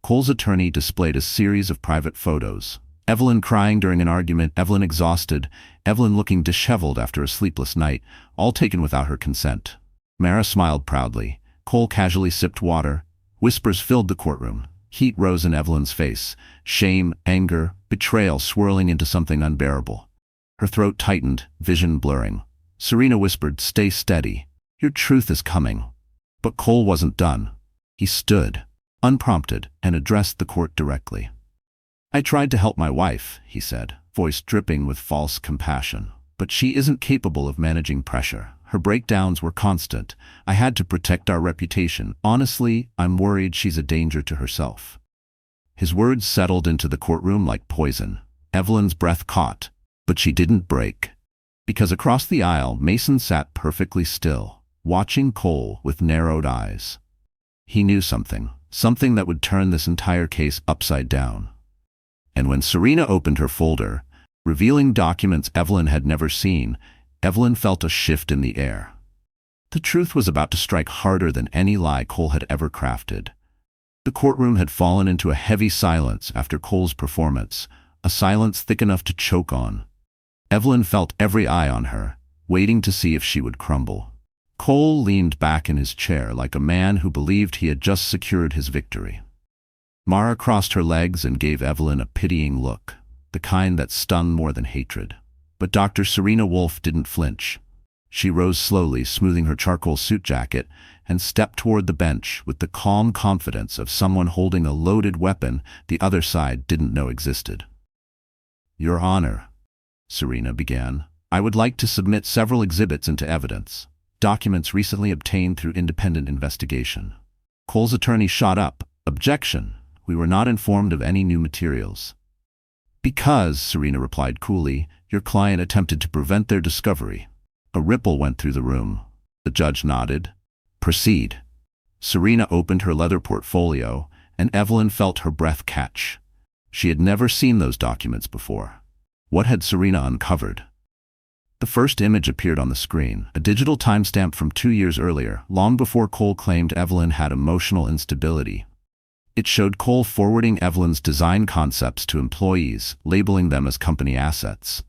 [SPEAKER 1] Cole's attorney displayed a series of private photos. Evelyn crying during an argument, Evelyn exhausted, Evelyn looking disheveled after a sleepless night, all taken without her consent. Mara smiled proudly. Cole casually sipped water. Whispers filled the courtroom. Heat rose in Evelyn's face. Shame, anger, betrayal swirling into something unbearable. Her throat tightened, vision blurring. Serena whispered, "Stay steady. Your truth is coming." But Cole wasn't done. He stood, unprompted, and addressed the court directly. "I tried to help my wife," he said, voice dripping with false compassion. "But she isn't capable of managing pressure. Her breakdowns were constant. I had to protect our reputation. Honestly, I'm worried she's a danger to herself." His words settled into the courtroom like poison. Evelyn's breath caught, but she didn't break. Because across the aisle, Mason sat perfectly still, watching Cole with narrowed eyes. He knew something that would turn this entire case upside down. And when Serena opened her folder, revealing documents Evelyn had never seen, Evelyn felt a shift in the air. The truth was about to strike harder than any lie Cole had ever crafted. The courtroom had fallen into a heavy silence after Cole's performance, a silence thick enough to choke on. Evelyn felt every eye on her, waiting to see if she would crumble. Cole leaned back in his chair like a man who believed he had just secured his victory. Mara crossed her legs and gave Evelyn a pitying look, the kind that stung more than hatred. But Dr. Serena Wolfe didn't flinch. She rose slowly, smoothing her charcoal suit jacket, and stepped toward the bench with the calm confidence of someone holding a loaded weapon the other side didn't know existed. "Your Honor," Serena began, "I would like to submit several exhibits into evidence, documents recently obtained through independent investigation." Cole's attorney shot up. "Objection. We were not informed of any new materials." "Because," Serena replied coolly, "your client attempted to prevent their discovery." A ripple went through the room. The judge nodded. "Proceed." Serena opened her leather portfolio, and Evelyn felt her breath catch. She had never seen those documents before. What had Serena uncovered? The first image appeared on the screen, a digital timestamp from 2 years earlier, long before Cole claimed Evelyn had emotional instability. It showed Cole forwarding Evelyn's design concepts to employees, labeling them as company assets.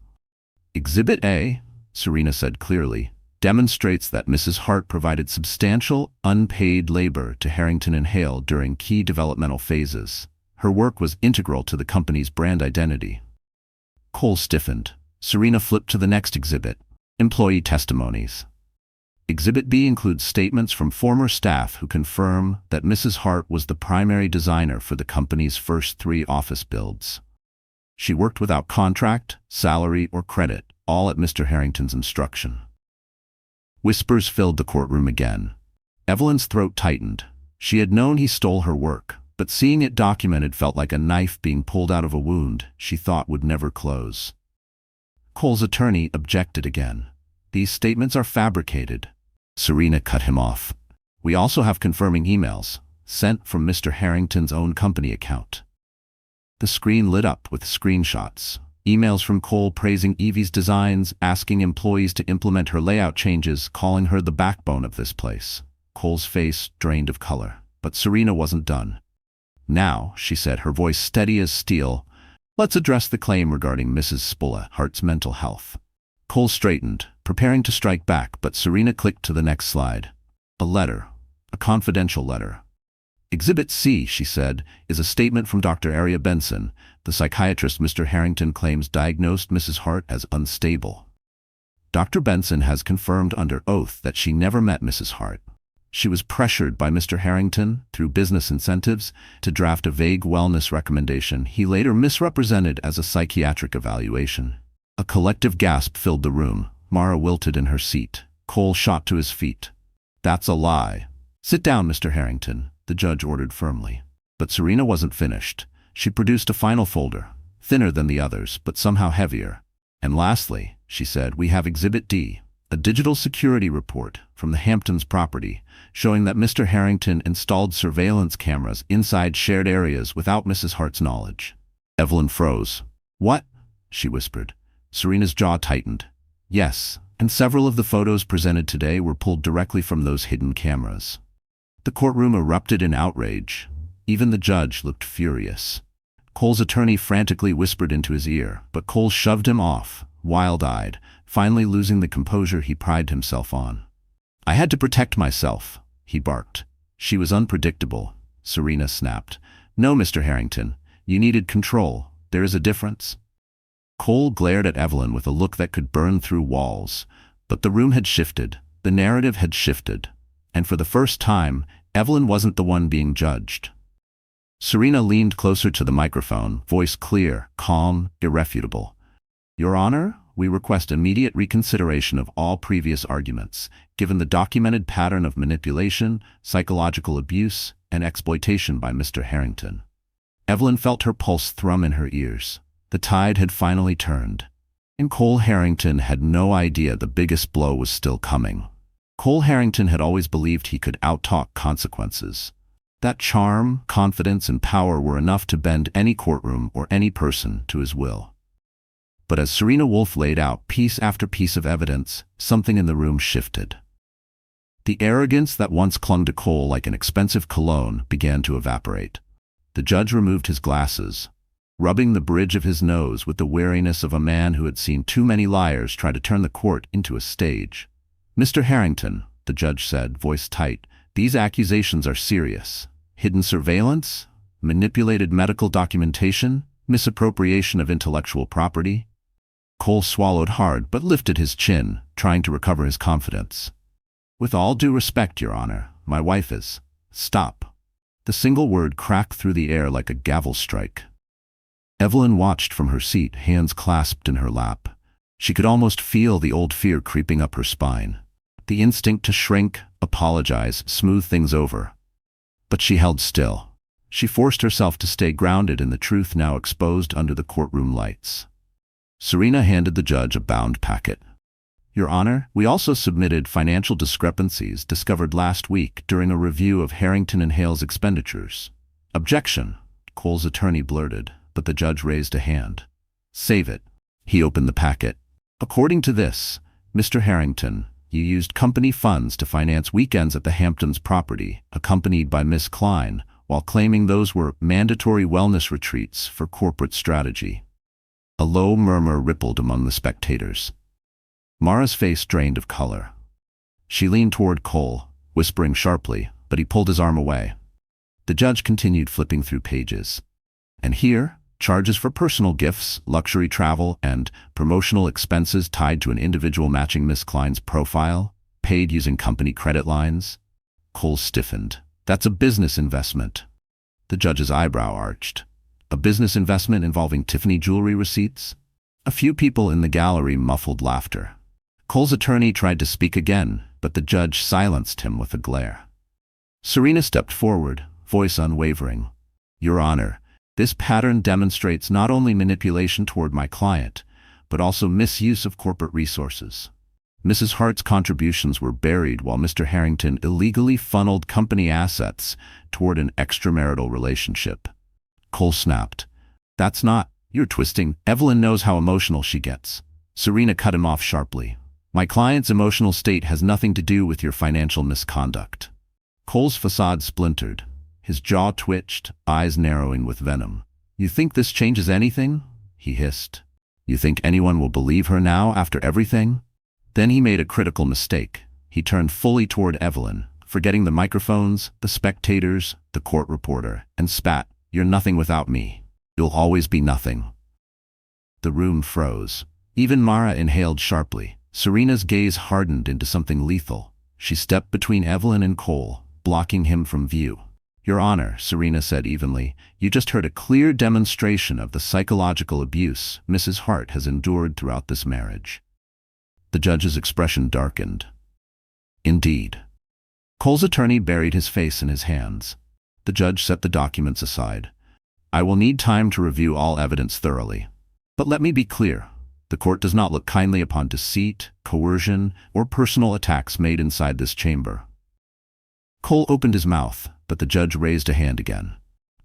[SPEAKER 1] Exhibit A, Serena said clearly, demonstrates that Mrs. Hart provided substantial, unpaid labor to Harrington and Hale during key developmental phases. Her work was integral to the company's brand identity. Cole stiffened. Serena flipped to the next exhibit, employee testimonies. Exhibit B includes statements from former staff who confirm that Mrs. Hart was the primary designer for the company's first 3 office builds. She worked without contract, salary, or credit, all at Mr. Harrington's instruction. Whispers filled the courtroom again. Evelyn's throat tightened. She had known he stole her work, but seeing it documented felt like a knife being pulled out of a wound she thought would never close. Cole's attorney objected again. These statements are fabricated. Serena cut him off. We also have confirming emails, sent from Mr. Harrington's own company account. The screen lit up with screenshots. Emails from Cole praising Evie's designs, asking employees to implement her layout changes, calling her the backbone of this place. Cole's face drained of color, but Serena wasn't done. Now, she said, her voice steady as steel, let's address the claim regarding Mrs. Spulla Hart's mental health. Cole straightened, preparing to strike back, but Serena clicked to the next slide. A letter. A confidential letter. Exhibit C, she said, is a statement from Dr. Aria Benson, the psychiatrist Mr. Harrington claims diagnosed Mrs. Hart as unstable. Dr. Benson has confirmed under oath that she never met Mrs. Hart. She was pressured by Mr. Harrington, through business incentives, to draft a vague wellness recommendation he later misrepresented as a psychiatric evaluation. A collective gasp filled the room. Mara wilted in her seat. Cole shot to his feet. That's a lie. Sit down, Mr. Harrington, the judge ordered firmly. But Serena wasn't finished. She produced a final folder, thinner than the others, but somehow heavier. And lastly, she said, we have Exhibit D, a digital security report from the Hamptons property, showing that Mr. Harrington installed surveillance cameras inside shared areas without Mrs. Hart's knowledge. Evelyn froze. What? She whispered. Serena's jaw tightened. Yes, and several of the photos presented today were pulled directly from those hidden cameras. The courtroom erupted in outrage. Even the judge looked furious. Cole's attorney frantically whispered into his ear, but Cole shoved him off, wild-eyed, finally losing the composure he prided himself on. I had to protect myself, he barked. She was unpredictable, Serena snapped. No, Mr. Harrington, you needed control. There is a difference. Cole glared at Evelyn with a look that could burn through walls. But the room had shifted. The narrative had shifted. And for the first time, Evelyn wasn't the one being judged. Serena leaned closer to the microphone, voice clear, calm, irrefutable. Your Honor, we request immediate reconsideration of all previous arguments, given the documented pattern of manipulation, psychological abuse, and exploitation by Mr. Harrington. Evelyn felt her pulse thrum in her ears. The tide had finally turned. And Cole Harrington had no idea the biggest blow was still coming. Cole Harrington had always believed he could outtalk consequences. That charm, confidence, and power were enough to bend any courtroom or any person to his will. But as Serena Wolf laid out piece after piece of evidence, something in the room shifted. The arrogance that once clung to Cole like an expensive cologne began to evaporate. The judge removed his glasses, rubbing the bridge of his nose with the wariness of a man who had seen too many liars try to turn the court into a stage. Mr. Harrington, the judge said, voice tight, these accusations are serious. Hidden surveillance, manipulated medical documentation, misappropriation of intellectual property. Cole swallowed hard but lifted his chin, trying to recover his confidence. With all due respect, Your Honor, my wife is. Stop. The single word cracked through the air like a gavel strike. Evelyn watched from her seat, hands clasped in her lap. She could almost feel the old fear creeping up her spine. The instinct to shrink, apologize, smooth things over. But she held still. She forced herself to stay grounded in the truth now exposed under the courtroom lights. Serena handed the judge a bound packet. Your Honor, we also submitted financial discrepancies discovered last week during a review of Harrington and Hale's expenditures. Objection, Cole's attorney blurted. but the judge raised a hand. "Save it." He opened the packet. "According to this, Mr. Harrington, you used company funds to finance weekends at the Hamptons property, accompanied by Miss Klein, while claiming those were mandatory wellness retreats for corporate strategy." A low murmur rippled among the spectators. Mara's face drained of color. She leaned toward Cole, whispering sharply, but he pulled his arm away. The judge continued flipping through pages. "And here, charges for personal gifts, luxury travel, and promotional expenses tied to an individual matching Miss Klein's profile, paid using company credit lines." Cole stiffened. "That's a business investment." The judge's eyebrow arched. "A business investment involving Tiffany jewelry receipts?" A few people in the gallery muffled laughter. Cole's attorney tried to speak again, but the judge silenced him with a glare. Serena stepped forward, voice unwavering. "Your Honor, this pattern demonstrates not only manipulation toward my client, but also misuse of corporate resources. Mrs. Hart's contributions were buried while Mr. Harrington illegally funneled company assets toward an extramarital relationship." Cole snapped. "That's not, you're twisting. Evelyn knows how emotional she gets." Serena cut him off sharply. "My client's emotional state has nothing to do with your financial misconduct." Cole's facade splintered. His jaw twitched, eyes narrowing with venom. "You think this changes anything?" he hissed. "You think anyone will believe her now after everything?" Then he made a critical mistake. He turned fully toward Evelyn, forgetting the microphones, the spectators, the court reporter, and spat, "You're nothing without me. You'll always be nothing." The room froze. Even Mara inhaled sharply. Serena's gaze hardened into something lethal. She stepped between Evelyn and Cole, blocking him from view. "Your Honor," Serena said evenly, "you just heard a clear demonstration of the psychological abuse Mrs. Hart has endured throughout this marriage." The judge's expression darkened. "Indeed." Cole's attorney buried his face in his hands. The judge set the documents aside. "I will need time to review all evidence thoroughly. But let me be clear. The court does not look kindly upon deceit, coercion, or personal attacks made inside this chamber." Cole opened his mouth, but the judge raised a hand again.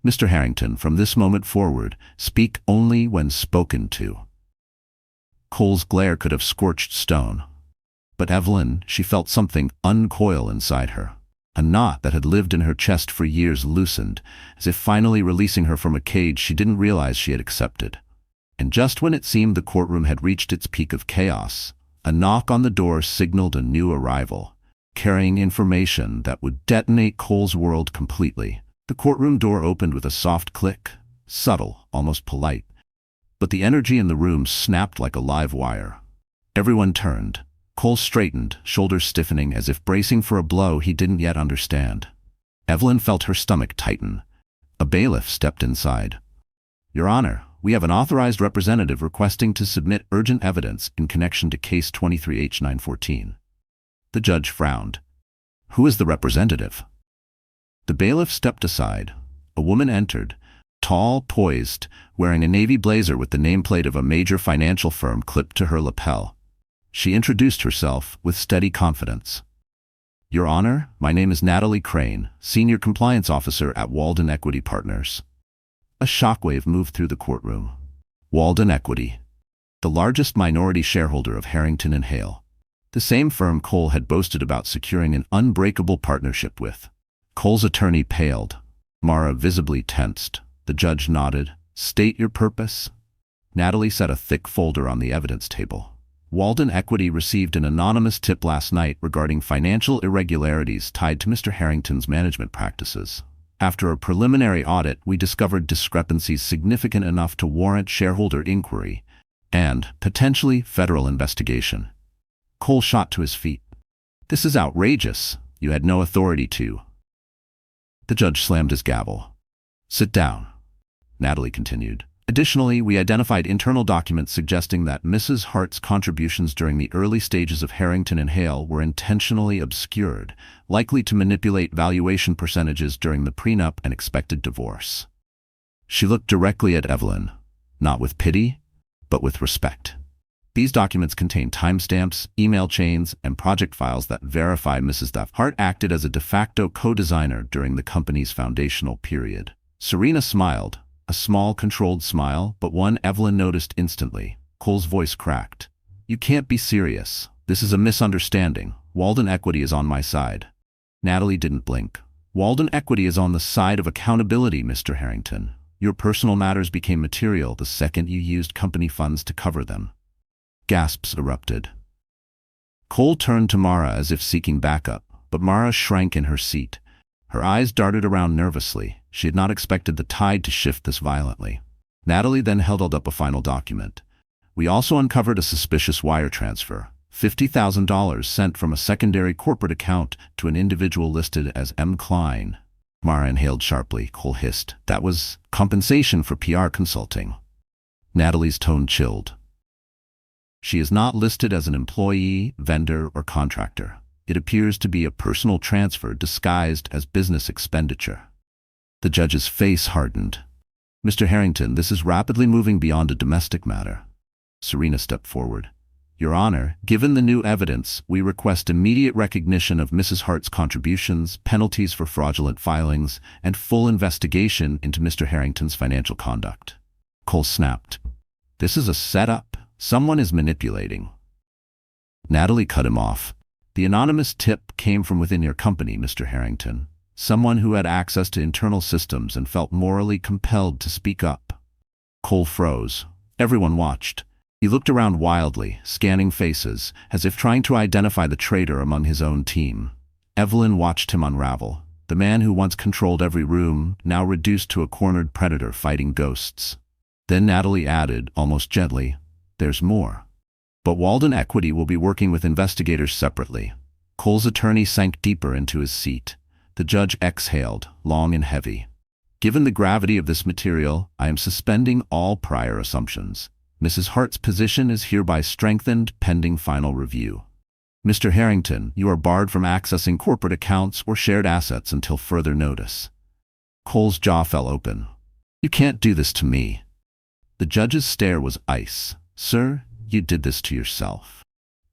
[SPEAKER 1] "Mr. Harrington, from this moment forward, speak only when spoken to." Cole's glare could have scorched stone. But Evelyn, she felt something uncoil inside her. A knot that had lived in her chest for years loosened, as if finally releasing her from a cage she didn't realize she had accepted. And just when it seemed the courtroom had reached its peak of chaos, a knock on the door signaled a new arrival, carrying information that would detonate Cole's world completely. The courtroom door opened with a soft click, subtle, almost polite. But the energy in the room snapped like a live wire. Everyone turned. Cole straightened, shoulders stiffening as if bracing for a blow he didn't yet understand. Evelyn felt her stomach tighten. A bailiff stepped inside. "Your Honor, we have an authorized representative requesting to submit urgent evidence in connection to Case 23H914. The judge frowned. "Who is the representative?" The bailiff stepped aside. A woman entered, tall, poised, wearing a navy blazer with the nameplate of a major financial firm clipped to her lapel. She introduced herself with steady confidence. "Your Honor, my name is Natalie Crane, Senior Compliance Officer at Walden Equity Partners." A shockwave moved through the courtroom. Walden Equity, the largest minority shareholder of Harrington and Hale. The same firm Cole had boasted about securing an unbreakable partnership with. Cole's attorney paled. Mara visibly tensed. The judge nodded. "State your purpose." Natalie set a thick folder on the evidence table. "Walden Equity received an anonymous tip last night regarding financial irregularities tied to Mr. Harrington's management practices. After a preliminary audit, we discovered discrepancies significant enough to warrant shareholder inquiry and, potentially, federal investigation." Cole shot to his feet. "This is outrageous. You had no authority to." The judge slammed his gavel. "Sit down," Natalie continued. "Additionally, we identified internal documents suggesting that Mrs. Hart's contributions during the early stages of Harrington and Hale were intentionally obscured, likely to manipulate valuation percentages during the prenup and expected divorce." She looked directly at Evelyn, not with pity, but with respect. These documents contain timestamps, email chains, and project files that verify Mrs. Hart acted as a de facto co-designer during the company's foundational period. Serena smiled, A small, controlled smile, but one Evelyn noticed instantly. Cole's voice cracked. You can't be serious. This is a misunderstanding. Walden Equity is on my side. Natalie didn't blink. Walden Equity is on the side of accountability, Mr. Harrington. Your personal matters became material the second you used company funds to cover them. Gasps erupted. Cole turned to Mara as if seeking backup, but Mara shrank in her seat. Her eyes darted around nervously. She had not expected the tide to shift this violently. Natalie then held up a final document. We also uncovered a suspicious wire transfer. $50,000 sent from a secondary corporate account to an individual listed as M. Klein. Mara inhaled sharply. Cole hissed. That was compensation for PR consulting. Natalie's tone chilled. She is not listed as an employee, vendor, or contractor. It appears to be a personal transfer disguised as business expenditure. The judge's face hardened. Mr. Harrington, this is rapidly moving beyond a domestic matter. Serena stepped forward. Your Honor, given the new evidence, we request immediate recognition of Mrs. Hart's contributions, penalties for fraudulent filings, and full investigation into Mr. Harrington's financial conduct. Cole snapped. This is a setup. Someone is manipulating. Natalie cut him off. The anonymous tip came from within your company, Mr. Harrington. Someone who had access to internal systems and felt morally compelled to speak up. Cole froze. Everyone watched. He looked around wildly, scanning faces, as if trying to identify the traitor among his own team. Evelyn watched him unravel. The man who once controlled every room, now reduced to a cornered predator fighting ghosts. Then Natalie added, almost gently, there's more. But Walden Equity will be working with investigators separately. Cole's attorney sank deeper into his seat. The judge exhaled, long and heavy. Given the gravity of this material, I am suspending all prior assumptions. Mrs. Hart's position is hereby strengthened pending final review. Mr. Harrington, you are barred from accessing corporate accounts or shared assets until further notice. Cole's jaw fell open. You can't do this to me. The judge's stare was ice. Sir, you did this to yourself.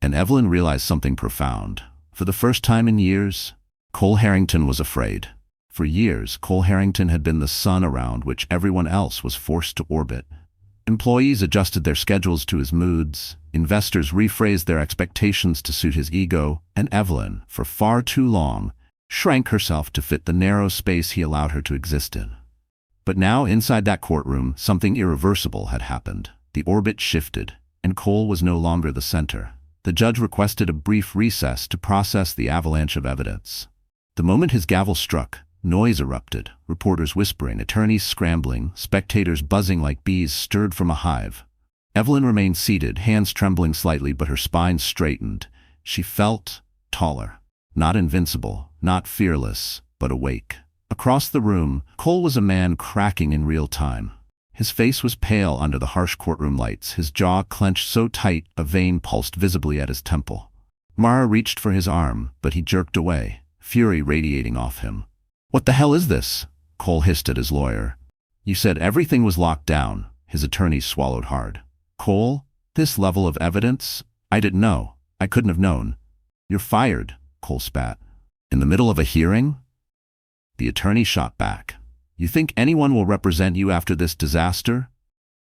[SPEAKER 1] And Evelyn realized something profound. For the first time in years, Cole Harrington was afraid. For years, Cole Harrington had been the sun around which everyone else was forced to orbit. Employees adjusted their schedules to his moods, investors rephrased their expectations to suit his ego, and Evelyn, for far too long, shrank herself to fit the narrow space he allowed her to exist in. But now, inside that courtroom, something irreversible had happened. The orbit shifted, and Cole was no longer the center. The judge requested a brief recess to process the avalanche of evidence. The moment his gavel struck, noise erupted, reporters whispering, attorneys scrambling, spectators buzzing like bees stirred from a hive. Evelyn remained seated, hands trembling slightly, but her spine straightened. She felt taller. Not invincible, not fearless, but awake. Across the room, Cole was a man cracking in real time. His face was pale under the harsh courtroom lights, his jaw clenched so tight a vein pulsed visibly at his temple. Mara reached for his arm, but he jerked away, fury radiating off him. What the hell is this? Cole hissed at his lawyer. You said everything was locked down. His attorney swallowed hard. Cole, this level of evidence? I didn't know. I couldn't have known. You're fired, Cole spat. In the middle of a hearing? The attorney shot back. You think anyone will represent you after this disaster?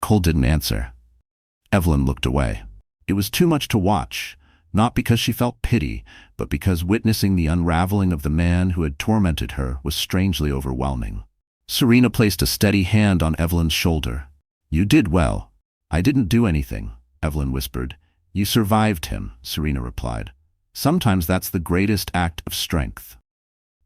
[SPEAKER 1] Cole didn't answer. Evelyn looked away. It was too much to watch, not because she felt pity, but because witnessing the unraveling of the man who had tormented her was strangely overwhelming. Serena placed a steady hand on Evelyn's shoulder. You did well. I didn't do anything, Evelyn whispered. You survived him, Serena replied. Sometimes that's the greatest act of strength.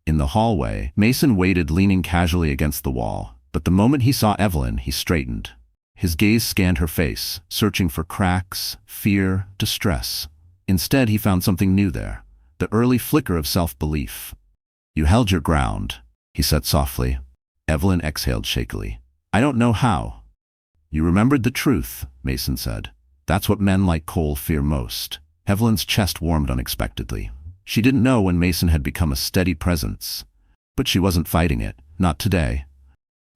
[SPEAKER 1] In the hallway, Mason waited, leaning casually against the wall, but the moment he saw Evelyn, he straightened. His gaze scanned her face, searching for cracks, fear, distress. Instead, he found something new there, the early flicker of self-belief. You held your ground, he said softly. Evelyn exhaled shakily. I don't know how. You remembered the truth, Mason said. That's what men like Cole fear most. Evelyn's chest warmed unexpectedly. She didn't know when Mason had become a steady presence. But she wasn't fighting it, not today.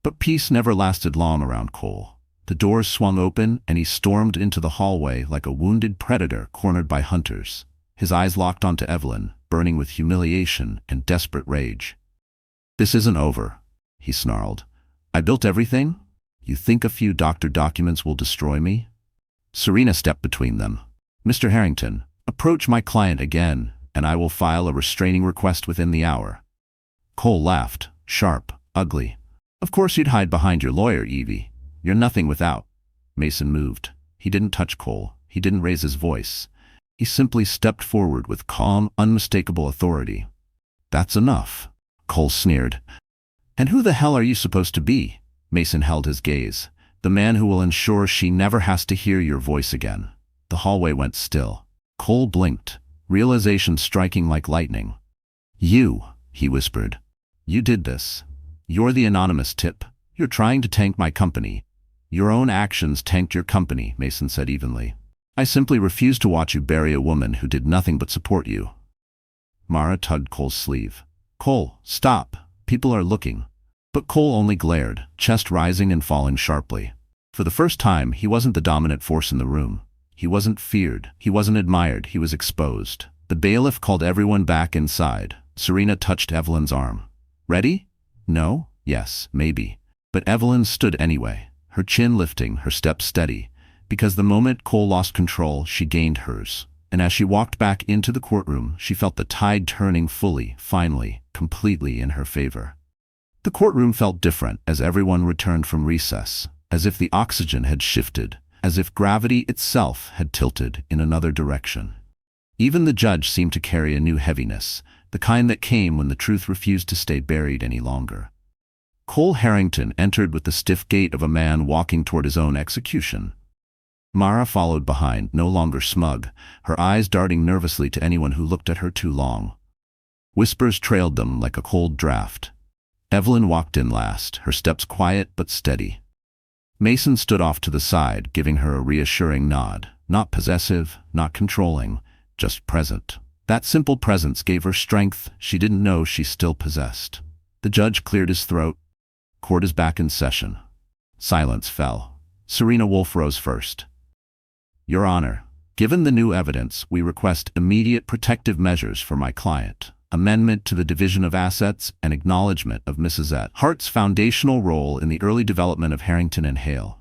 [SPEAKER 1] But peace never lasted long around Cole. The doors swung open and he stormed into the hallway like a wounded predator cornered by hunters. His eyes locked onto Evelyn, burning with humiliation and desperate rage. This isn't over, he snarled. I built everything? You think a few doctor documents will destroy me? Serena stepped between them. Mr. Harrington, approach my client again, and I will file a restraining request within the hour. Cole laughed, sharp, ugly. Of course you'd hide behind your lawyer, Evie. You're nothing without. Mason moved. He didn't touch Cole. He didn't raise his voice. He simply stepped forward with calm, unmistakable authority. That's enough, Cole sneered. And who the hell are you supposed to be? Mason held his gaze. The man who will ensure she never has to hear your voice again. The hallway went still. Cole blinked, realization striking like lightning. You, he whispered. You did this. You're the anonymous tip. You're trying to tank my company. Your own actions tanked your company, Mason said evenly. I simply refuse to watch you bury a woman who did nothing but support you. Mara tugged Cole's sleeve. Cole, stop. People are looking. But Cole only glared, chest rising and falling sharply. For the first time, he wasn't the dominant force in the room. He wasn't feared. He wasn't admired. He was exposed. The bailiff called everyone back inside. Serena touched Evelyn's arm. Ready? No? Yes, maybe. But Evelyn stood anyway, her chin lifting, her steps steady. Because the moment Cole lost control, she gained hers. And as she walked back into the courtroom, she felt the tide turning fully, finally, completely in her favor. The courtroom felt different as everyone returned from recess, as if the oxygen had shifted, as if gravity itself had tilted in another direction. Even the judge seemed to carry a new heaviness, the kind that came when the truth refused to stay buried any longer. Cole Harrington entered with the stiff gait of a man walking toward his own execution. Mara followed behind, no longer smug, her eyes darting nervously to anyone who looked at her too long. Whispers trailed them like a cold draft. Evelyn walked in last, her steps quiet but steady. Mason stood off to the side, giving her a reassuring nod, not possessive, not controlling, just present. That simple presence gave her strength she didn't know she still possessed. The judge cleared his throat. Court is back in session. Silence fell. Serena Wolfe rose first. Your Honor, given the new evidence, we request immediate protective measures for my client. Amendment to the division of assets and acknowledgement of Mrs. Hart's foundational role in the early development of Harrington and Hale.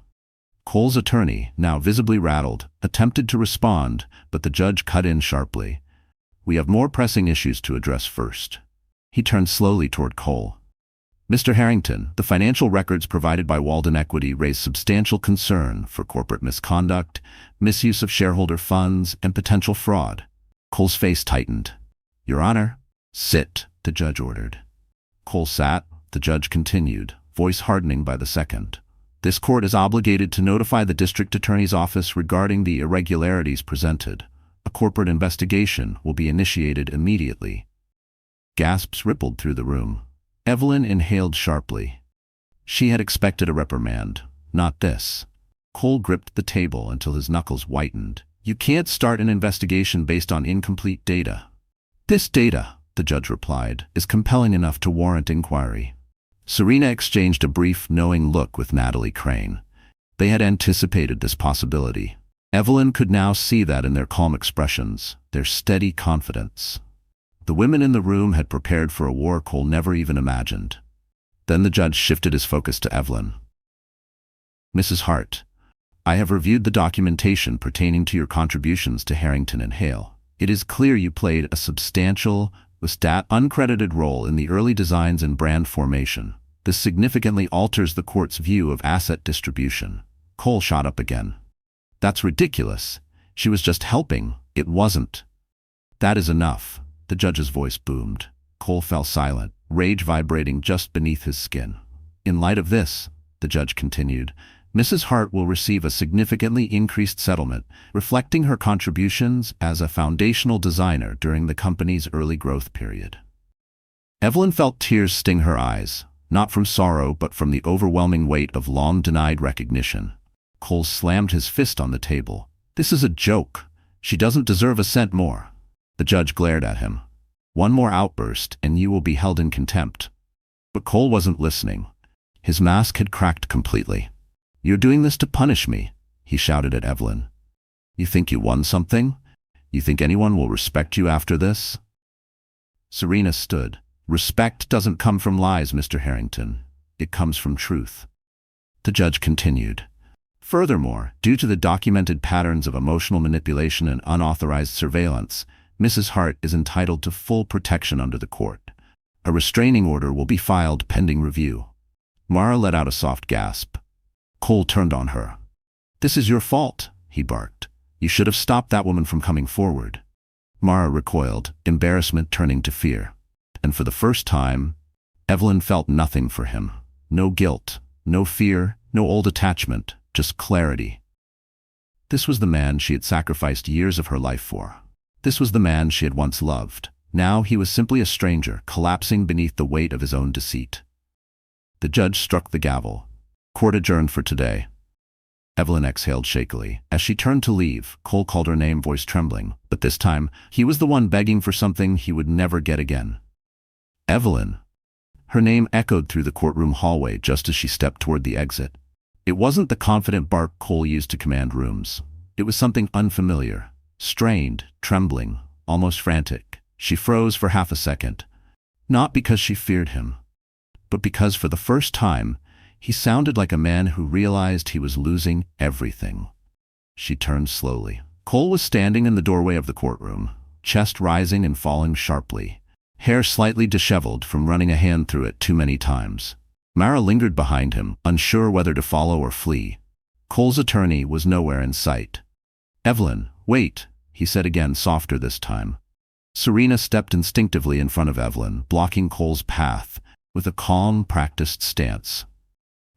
[SPEAKER 1] Cole's attorney, now visibly rattled, attempted to respond, but the judge cut in sharply. We have more pressing issues to address first. He turned slowly toward Cole. Mr. Harrington, the financial records provided by Walden Equity raise substantial concern for corporate misconduct, misuse of shareholder funds, and potential fraud. Cole's face tightened. Your Honor, sit, the judge ordered. Cole sat. The judge continued, voice hardening by the second. This court is obligated to notify the district attorney's office regarding the irregularities presented. A corporate investigation will be initiated immediately. Gasps rippled through the room. Evelyn inhaled sharply. She had expected a reprimand, not this. Cole gripped the table until his knuckles whitened. You can't start an investigation based on incomplete data. This data, the judge replied, is compelling enough to warrant inquiry. Serena exchanged a brief, knowing look with Natalie Crane. They had anticipated this possibility. Evelyn could now see that in their calm expressions, their steady confidence. The women in the room had prepared for a war Cole never even imagined. Then the judge shifted his focus to Evelyn. Mrs. Hart, I have reviewed the documentation pertaining to your contributions to Harrington and Hale. It is clear you played a substantial, uncredited role in the early designs and brand formation. This significantly alters the court's view of asset distribution. Cole shot up again. That's ridiculous. She was just helping. It wasn't. That is enough. The judge's voice boomed. Cole fell silent, rage vibrating just beneath his skin. In light of this, the judge continued, Mrs. Hart will receive a significantly increased settlement, reflecting her contributions as a foundational designer during the company's early growth period. Evelyn felt tears sting her eyes, not from sorrow but from the overwhelming weight of long-denied recognition. Cole slammed his fist on the table. This is a joke. She doesn't deserve a cent more. The judge glared at him. One more outburst and you will be held in contempt. But Cole wasn't listening. His mask had cracked completely. You're doing this to punish me, he shouted at Evelyn. You think you won something? You think anyone will respect you after this? Serena stood. Respect doesn't come from lies, Mr. Harrington. It comes from truth. The judge continued. Furthermore, due to the documented patterns of emotional manipulation and unauthorized surveillance, Mrs. Hart is entitled to full protection under the court. A restraining order will be filed pending review. Mara let out a soft gasp. Cole turned on her. "This is your fault," he barked. "You should have stopped that woman from coming forward." Mara recoiled, embarrassment turning to fear. And for the first time, Evelyn felt nothing for him. No guilt, no fear, no old attachment, just clarity. This was the man she had sacrificed years of her life for. This was the man she had once loved. Now he was simply a stranger, collapsing beneath the weight of his own deceit. The judge struck the gavel. Court adjourned for today. Evelyn exhaled shakily. As she turned to leave, Cole called her name, voice trembling. But this time, he was the one begging for something he would never get again. Evelyn. Her name echoed through the courtroom hallway just as she stepped toward the exit. It wasn't the confident bark Cole used to command rooms. It was something unfamiliar, strained, trembling, almost frantic. She froze for half a second. Not because she feared him, but because for the first time, he sounded like a man who realized he was losing everything. She turned slowly. Cole was standing in the doorway of the courtroom, chest rising and falling sharply, hair slightly disheveled from running a hand through it too many times. Mara lingered behind him, unsure whether to follow or flee. Cole's attorney was nowhere in sight. "Evelyn, wait," he said again, softer this time. Serena stepped instinctively in front of Evelyn, blocking Cole's path with a calm, practiced stance.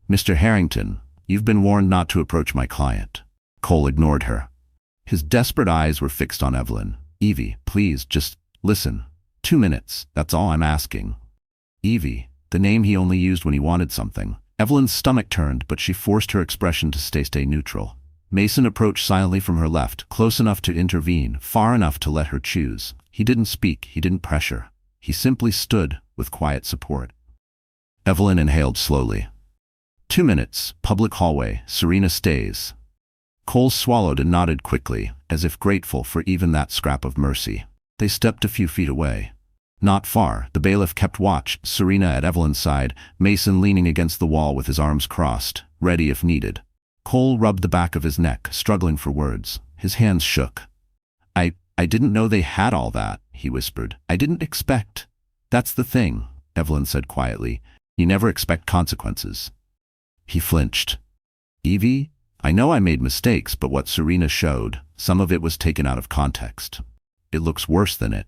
[SPEAKER 1] "Mr. Harrington, you've been warned not to approach my client." Cole ignored her. His desperate eyes were fixed on Evelyn. "Evie, please, just listen. 2 minutes, that's all I'm asking." Evie, the name he only used when he wanted something. Evelyn's stomach turned, but she forced her expression to stay neutral. Mason approached silently from her left, close enough to intervene, far enough to let her choose. He didn't speak, he didn't pressure. He simply stood, with quiet support. Evelyn inhaled slowly. 2 minutes, public hallway, Serena stays. Cole swallowed and nodded quickly, as if grateful for even that scrap of mercy. They stepped a few feet away. Not far, the bailiff kept watch, Serena at Evelyn's side, Mason leaning against the wall with his arms crossed, ready if needed. Cole rubbed the back of his neck, struggling for words. His hands shook. I didn't know they had all that," he whispered. "I didn't expect." "That's the thing," Evelyn said quietly. "You never expect consequences." He flinched. "Evie, I know I made mistakes, but what Serena showed, some of it was taken out of context. It looks worse than it."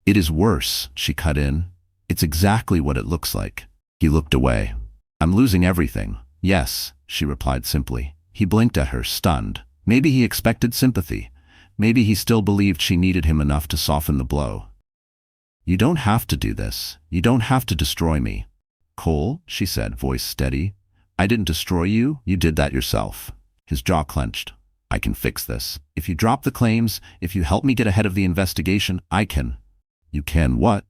[SPEAKER 1] "It is worse," she cut in. "It's exactly what it looks like." He looked away. "I'm losing everything." "Yes," she replied simply. He blinked at her, stunned. Maybe he expected sympathy. Maybe he still believed she needed him enough to soften the blow. "You don't have to do this. You don't have to destroy me." "Cole," she said, voice steady. "I didn't destroy you. You did that yourself." His jaw clenched. "I can fix this. If you drop the claims, if you help me get ahead of the investigation, I can." "You can what?"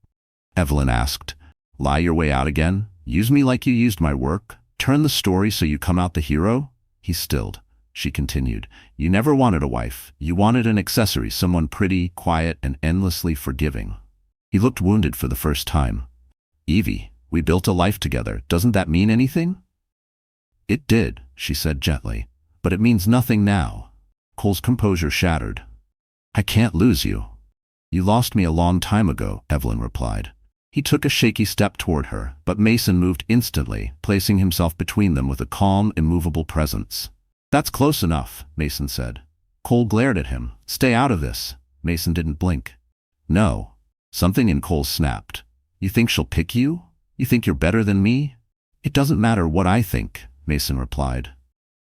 [SPEAKER 1] Evelyn asked. "Lie your way out again? Use me like you used my work? Turn the story so you come out the hero?" He stilled. She continued. "You never wanted a wife. You wanted an accessory, someone pretty, quiet, and endlessly forgiving." He looked wounded for the first time. "Evie, we built a life together. Doesn't that mean anything?" "It did," she said gently. "But it means nothing now." Cole's composure shattered. "I can't lose you." "You lost me a long time ago," Evelyn replied. He took a shaky step toward her, but Mason moved instantly, placing himself between them with a calm, immovable presence. "That's close enough," Mason said. Cole glared at him. "Stay out of this." Mason didn't blink. "No." Something in Cole snapped. "You think she'll pick you? You think you're better than me?" "It doesn't matter what I think," Mason replied.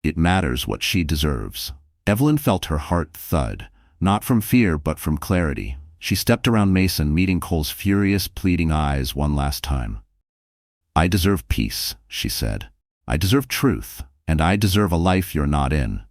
[SPEAKER 1] "It matters what she deserves." Evelyn felt her heart thud, not from fear but from clarity. She stepped around Mason, meeting Cole's furious, pleading eyes one last time. "I deserve peace," she said. "I deserve truth. And I deserve a life you're not in."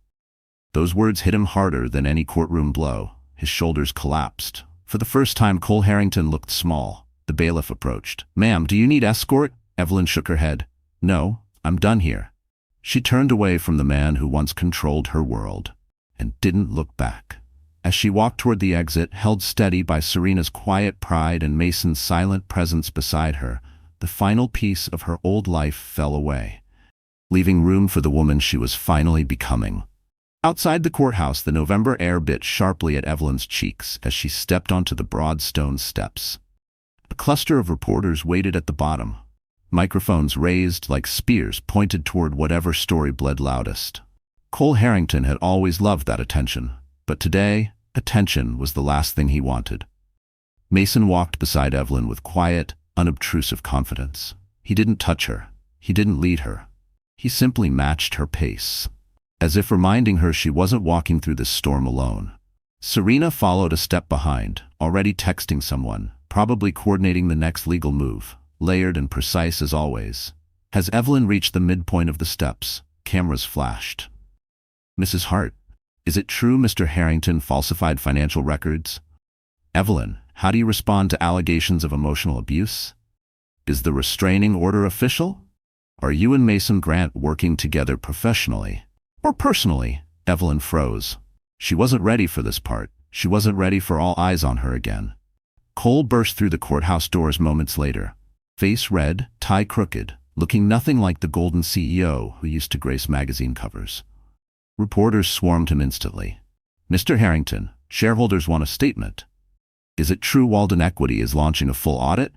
[SPEAKER 1] Those words hit him harder than any courtroom blow. His shoulders collapsed. For the first time, Cole Harrington looked small. The bailiff approached. "Ma'am, do you need escort?" Evelyn shook her head. "No, I'm done here." She turned away from the man who once controlled her world, and didn't look back. As she walked toward the exit, held steady by Serena's quiet pride and Mason's silent presence beside her, the final piece of her old life fell away. leaving room for the woman she was finally becoming. Outside the courthouse, the November air bit sharply at Evelyn's cheeks as she stepped onto the broad stone steps. A cluster of reporters waited at the bottom. Microphones raised like spears pointed toward whatever story bled loudest. Cole Harrington had always loved that attention, but today, attention was the last thing he wanted. Mason walked beside Evelyn with quiet, unobtrusive confidence. He didn't touch her. He didn't lead her. He simply matched her pace, as if reminding her she wasn't walking through this storm alone. Serena followed a step behind, already texting someone, probably coordinating the next legal move, layered and precise as always. As Evelyn reached the midpoint of the steps, cameras flashed. "Mrs. Hart, is it true Mr. Harrington falsified financial records?" "Evelyn, how do you respond to allegations of emotional abuse? Is the restraining order official? Are you and Mason Grant working together professionally or personally?" Evelyn froze. She wasn't ready for this part. She wasn't ready for all eyes on her again. Cole burst through the courthouse doors moments later, face red, tie crooked, looking nothing like the golden CEO who used to grace magazine covers. Reporters swarmed him instantly. "Mr. Harrington, shareholders want a statement. Is it true Walden Equity is launching a full audit?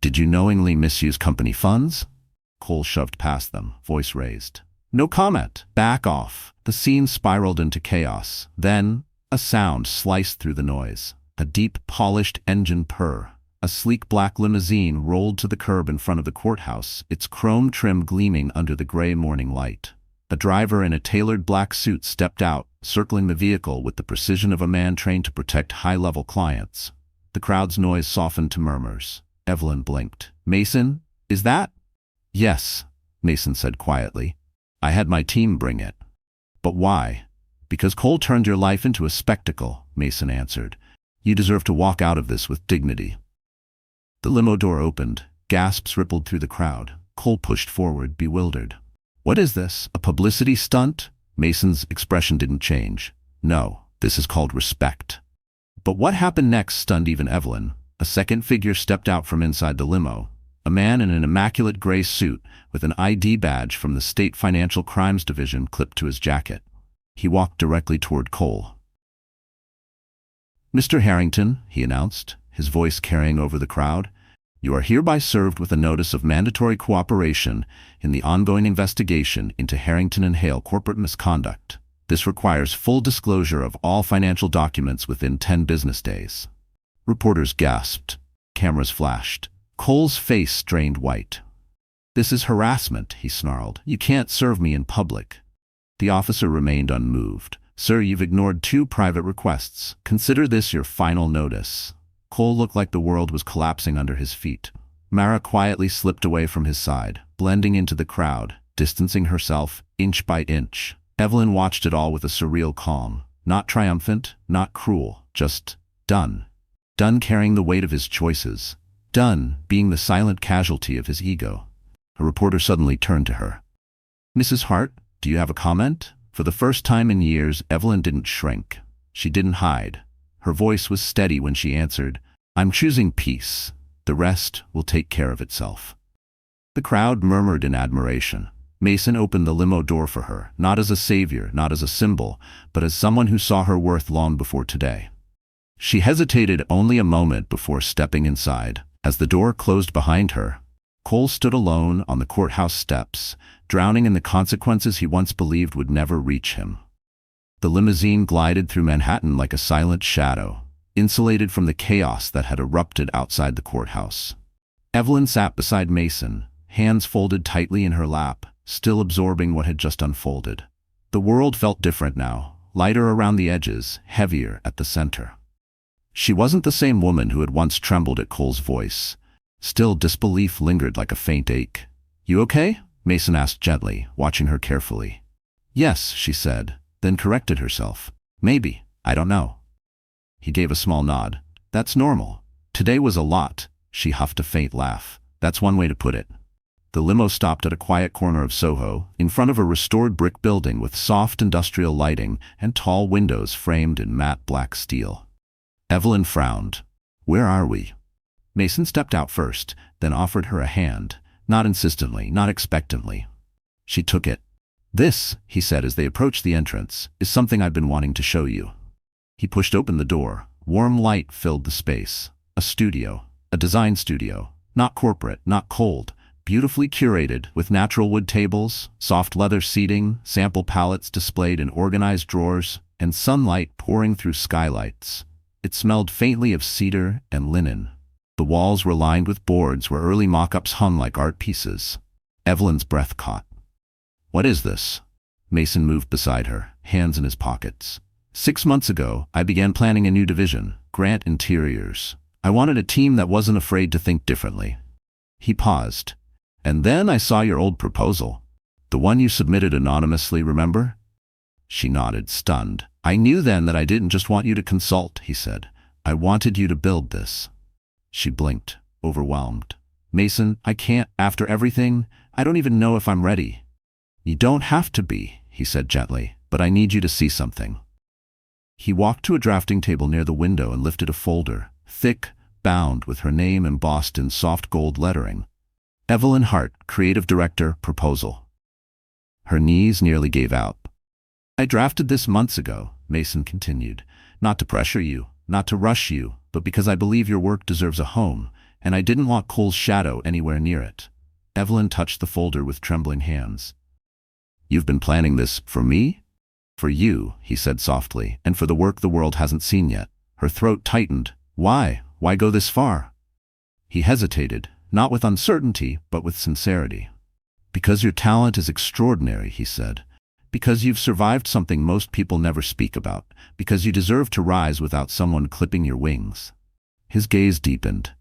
[SPEAKER 1] Did you knowingly misuse company funds?" Cole shoved past them, voice raised. "No comment. Back off." The scene spiraled into chaos. Then, a sound sliced through the noise. A deep, polished engine purr. A sleek black limousine rolled to the curb in front of the courthouse, its chrome trim gleaming under the gray morning light. A driver in a tailored black suit stepped out, circling the vehicle with the precision of a man trained to protect high-level clients. The crowd's noise softened to murmurs. Evelyn blinked. "Mason, is that?" "Yes," Mason said quietly. "I had my team bring it." "But why?" "Because Cole turned your life into a spectacle," Mason answered. "You deserve to walk out of this with dignity." The limo door opened. Gasps rippled through the crowd. Cole pushed forward, bewildered. "What is this? A publicity stunt?" Mason's expression didn't change. "No, this is called respect." But what happened next stunned even Evelyn. A second figure stepped out from inside the limo. A man in an immaculate gray suit with an ID badge from the State Financial Crimes Division clipped to his jacket. He walked directly toward Cole. "Mr. Harrington," he announced, his voice carrying over the crowd, "you are hereby served with a notice of mandatory cooperation in the ongoing investigation into Harrington and Hale corporate misconduct. This requires full disclosure of all financial documents within 10 business days." Reporters gasped. Cameras flashed. Cole's face strained white. "This is harassment," he snarled. "You can't serve me in public." The officer remained unmoved. "Sir, you've ignored 2 private requests. Consider this your final notice." Cole looked like the world was collapsing under his feet. Mara quietly slipped away from his side, blending into the crowd, distancing herself inch by inch. Evelyn watched it all with a surreal calm. Not triumphant, not cruel, just done. Done carrying the weight of his choices. Done being the silent casualty of his ego. A reporter suddenly turned to her. "Mrs. Hart, do you have a comment?" For the first time in years, Evelyn didn't shrink. She didn't hide. Her voice was steady when she answered, "I'm choosing peace. The rest will take care of itself." The crowd murmured in admiration. Mason opened the limo door for her, not as a savior, not as a symbol, but as someone who saw her worth long before today. She hesitated only a moment before stepping inside. As the door closed behind her, Cole stood alone on the courthouse steps, drowning in the consequences he once believed would never reach him. The limousine glided through Manhattan like a silent shadow, insulated from the chaos that had erupted outside the courthouse. Evelyn sat beside Mason, hands folded tightly in her lap, still absorbing what had just unfolded. The world felt different now, lighter around the edges, heavier at the center. She wasn't the same woman who had once trembled at Cole's voice. Still, disbelief lingered like a faint ache. "You okay?" Mason asked gently, watching her carefully. "Yes," she said, then corrected herself. "Maybe. I don't know." He gave a small nod. "That's normal. Today was a lot." She huffed a faint laugh. "That's one way to put it." The limo stopped at a quiet corner of Soho, in front of a restored brick building with soft industrial lighting and tall windows framed in matte black steel. Evelyn frowned. "Where are we?" Mason stepped out first, then offered her a hand, not insistently, not expectantly. She took it. "This," he said as they approached the entrance, "is something I've been wanting to show you." He pushed open the door. Warm light filled the space. A studio. A design studio. Not corporate, not cold. Beautifully curated, with natural wood tables, soft leather seating, sample palettes displayed in organized drawers, and sunlight pouring through skylights. It smelled faintly of cedar and linen. The walls were lined with boards where early mock-ups hung like art pieces. Evelyn's breath caught. "What is this?" Mason moved beside her, hands in his pockets. 6 months ago, I began planning a new division, Grant Interiors. I wanted a team that wasn't afraid to think differently. He paused. "And then I saw your old proposal. The one you submitted anonymously, remember?" She nodded, stunned. "I knew then that I didn't just want you to consult," he said. "I wanted you to build this." She blinked, overwhelmed. "Mason, I can't, after everything, I don't even know if I'm ready." "You don't have to be," he said gently, "but I need you to see something." He walked to a drafting table near the window and lifted a folder, thick, bound with her name embossed in soft gold lettering. Evelyn Hart, Creative Director, Proposal. Her knees nearly gave out. "I drafted this months ago," Mason continued, "not to pressure you, not to rush you, but because I believe your work deserves a home, and I didn't want Cole's shadow anywhere near it." Evelyn touched the folder with trembling hands. "You've been planning this for me?" "For you," he said softly, "and for the work the world hasn't seen yet." Her throat tightened. "Why? Why go this far?" He hesitated, not with uncertainty, but with sincerity. "Because your talent is extraordinary," he said. "Because you've survived something most people never speak about. Because you deserve to rise without someone clipping your wings." His gaze deepened.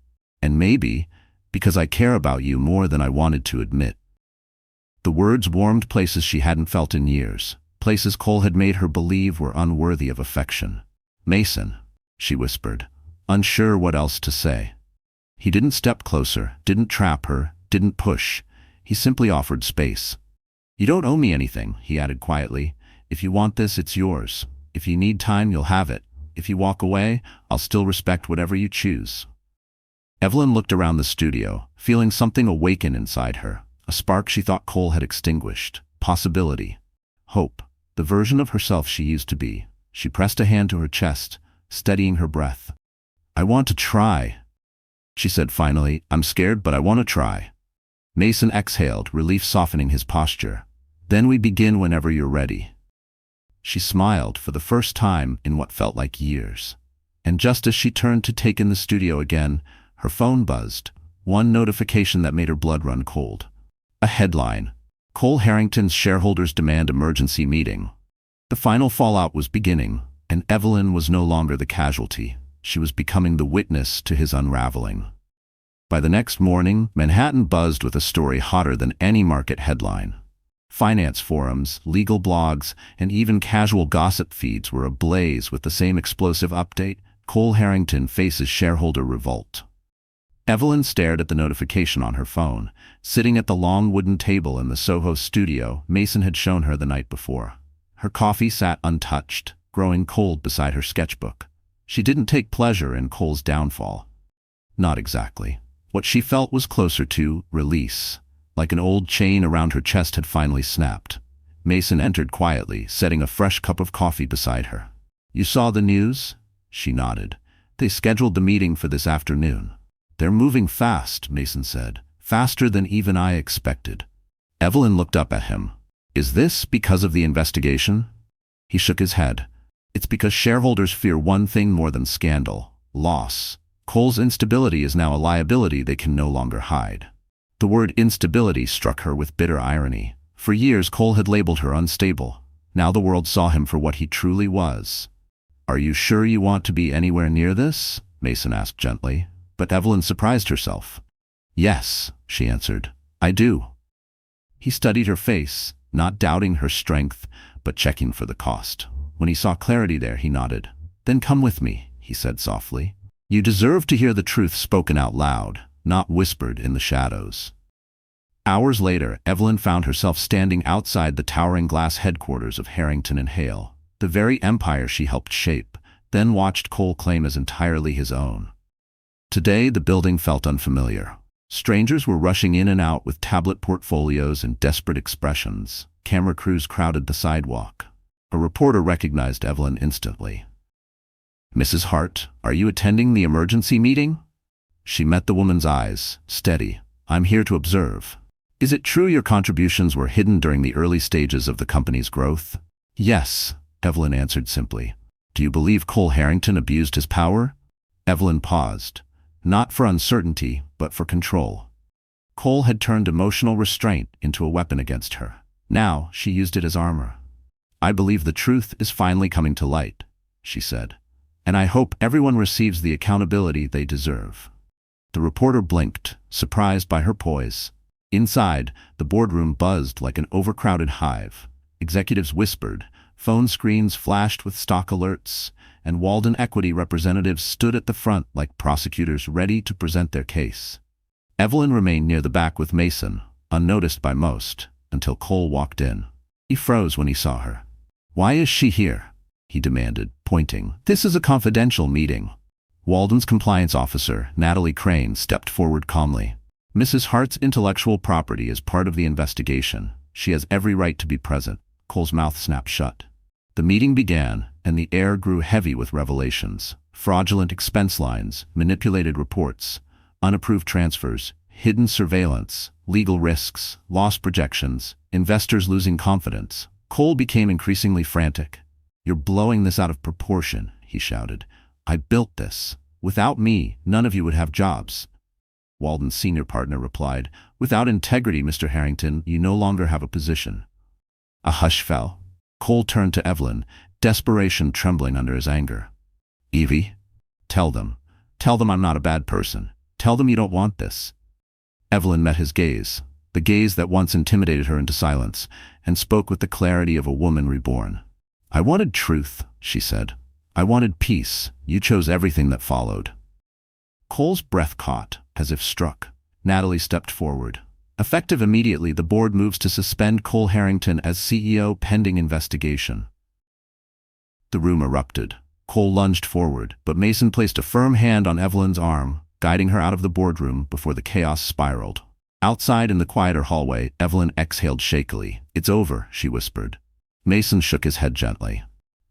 [SPEAKER 1] "And maybe, because I care about you more than I wanted to admit." The words warmed places she hadn't felt in years, places Cole had made her believe were unworthy of affection. "Mason," she whispered, unsure what else to say. He didn't step closer, didn't trap her, didn't push. He simply offered space. "You don't owe me anything," he added quietly. "If you want this, it's yours. If you need time, you'll have it. If you walk away, I'll still respect whatever you choose." Evelyn looked around the studio, feeling something awaken inside her, a spark she thought Cole had extinguished. Possibility. Hope. The version of herself she used to be. She pressed a hand to her chest, steadying her breath. "I want to try," she said finally. "I'm scared, but I want to try." Mason exhaled, relief softening his posture. "Then we begin whenever you're ready." She smiled for the first time in what felt like years. And just as she turned to take in the studio again, her phone buzzed, one notification that made her blood run cold. A headline: Cole Harrington's shareholders demand emergency meeting. The final fallout was beginning, and Evelyn was no longer the casualty. She was becoming the witness to his unraveling. By the next morning, Manhattan buzzed with a story hotter than any market headline. Finance forums, legal blogs, and even casual gossip feeds were ablaze with the same explosive update: Cole Harrington faces shareholder revolt. Evelyn stared at the notification on her phone, sitting at the long wooden table in the Soho studio Mason had shown her the night before. Her coffee sat untouched, growing cold beside her sketchbook. She didn't take pleasure in Cole's downfall. Not exactly. What she felt was closer to release, like an old chain around her chest had finally snapped. Mason entered quietly, setting a fresh cup of coffee beside her. "You saw the news?" She nodded. "They scheduled the meeting for this afternoon." "They're moving fast," Mason said. "Faster than even I expected." Evelyn looked up at him. "Is this because of the investigation?" He shook his head. "It's because shareholders fear one thing more than scandal: loss. Cole's instability is now a liability they can no longer hide." The word instability struck her with bitter irony. For years Cole had labeled her unstable. Now the world saw him for what he truly was. "Are you sure you want to be anywhere near this?" Mason asked gently. But Evelyn surprised herself. "Yes," she answered. "I do." He studied her face, not doubting her strength, but checking for the cost. When he saw clarity there, he nodded. "Then come with me," he said softly. "You deserve to hear the truth spoken out loud, not whispered in the shadows." Hours later, Evelyn found herself standing outside the towering glass headquarters of Harrington and Hale, the very empire she helped shape, then watched Cole claim as entirely his own. Today, the building felt unfamiliar. Strangers were rushing in and out with tablet portfolios and desperate expressions. Camera crews crowded the sidewalk. A reporter recognized Evelyn instantly. "Mrs. Hart, are you attending the emergency meeting?" She met the woman's eyes, steady. "I'm here to observe. Is it true your contributions were hidden during the early stages of the company's growth?" "Yes," Evelyn answered simply. "Do you believe Cole Harrington abused his power?" Evelyn paused, not for uncertainty, but for control. Cole had turned emotional restraint into a weapon against her. Now she used it as armor. "I believe the truth is finally coming to light," she said, "and I hope everyone receives the accountability they deserve." The reporter blinked, surprised by her poise. Inside, the boardroom buzzed like an overcrowded hive. Executives whispered, phone screens flashed with stock alerts, and Walden Equity representatives stood at the front like prosecutors ready to present their case. Evelyn remained near the back with Mason, unnoticed by most, until Cole walked in. He froze when he saw her. "Why is she here?" he demanded, pointing. "This is a confidential meeting." Walden's compliance officer, Natalie Crane, stepped forward calmly. "Mrs. Hart's intellectual property is part of the investigation. She has every right to be present." Cole's mouth snapped shut. The meeting began, and the air grew heavy with revelations. Fraudulent expense lines, manipulated reports, unapproved transfers, hidden surveillance, legal risks, loss projections, investors losing confidence. Cole became increasingly frantic. "You're blowing this out of proportion," he shouted. "I built this. Without me, none of you would have jobs." Walden's senior partner replied, "Without integrity, Mr. Harrington, you no longer have a position." A hush fell. Cole turned to Evelyn, desperation trembling under his anger. "Evie, tell them. Tell them I'm not a bad person. Tell them you don't want this." Evelyn met his gaze, the gaze that once intimidated her into silence, and spoke with the clarity of a woman reborn. "I wanted truth," she said. "I wanted peace. You chose everything that followed." Cole's breath caught, as if struck. Natalie stepped forward. Effective immediately, the board moves to suspend Cole Harrington as CEO pending investigation. The room erupted. Cole lunged forward, but Mason placed a firm hand on Evelyn's arm, guiding her out of the boardroom before the chaos spiraled. Outside in the quieter hallway, Evelyn exhaled shakily. "It's over," she whispered. Mason shook his head gently.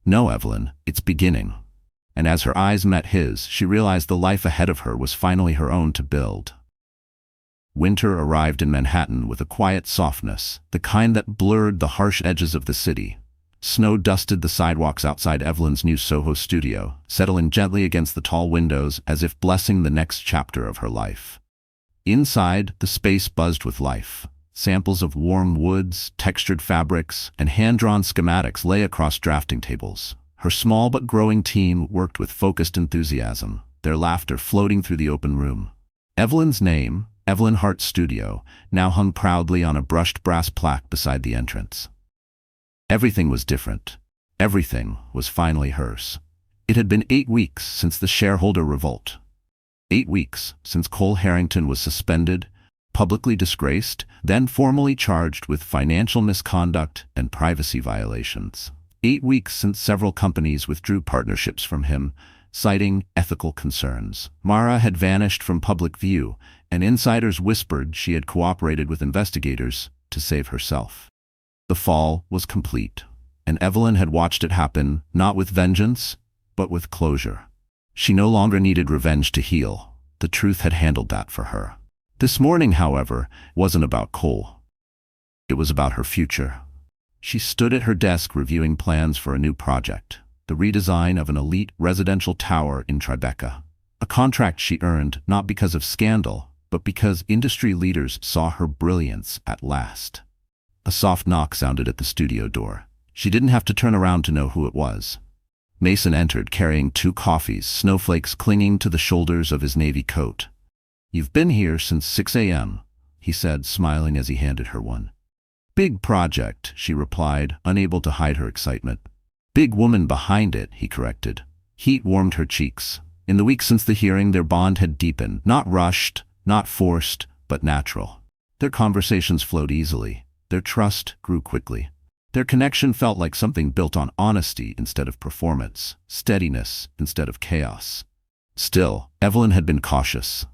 [SPEAKER 1] "No, Evelyn, it's beginning." And as her eyes met his, she realized the life ahead of her was finally her own to build. Winter arrived in Manhattan with a quiet softness, the kind that blurred the harsh edges of the city. Snow dusted the sidewalks outside Evelyn's new Soho studio, settling gently against the tall windows as if blessing the next chapter of her life. Inside, the space buzzed with life. Samples of warm woods, textured fabrics, and hand-drawn schematics lay across drafting tables. Her small but growing team worked with focused enthusiasm, their laughter floating through the open room. Evelyn's name, Evelyn Hart Studio, now hung proudly on a brushed brass plaque beside the entrance. Everything was different. Everything was finally hers. It had been 8 weeks since the shareholder revolt. 8 weeks since Cole Harrington was suspended, publicly disgraced, then formally charged with financial misconduct and privacy violations. 8 weeks since several companies withdrew partnerships from him, citing ethical concerns. Mara had vanished from public view, and insiders whispered she had cooperated with investigators to save herself. The fall was complete, and Evelyn had watched it happen, not with vengeance, but with closure. She no longer needed revenge to heal. The truth had handled that for her. This morning, however, wasn't about Cole. It was about her future. She stood at her desk reviewing plans for a new project, the redesign of an elite residential tower in Tribeca. A contract she earned not because of scandal, but because industry leaders saw her brilliance at last. A soft knock sounded at the studio door. She didn't have to turn around to know who it was. Mason entered carrying 2 coffees, snowflakes clinging to the shoulders of his navy coat. "You've been here since 6 a.m., he said, smiling as he handed her one. "Big project," she replied, unable to hide her excitement. "Big woman behind it," he corrected. Heat warmed her cheeks. In the weeks since the hearing, their bond had deepened, not rushed, not forced, but natural. Their conversations flowed easily. Their trust grew quickly. Their connection felt like something built on honesty instead of performance, steadiness instead of chaos. Still, Evelyn had been cautious.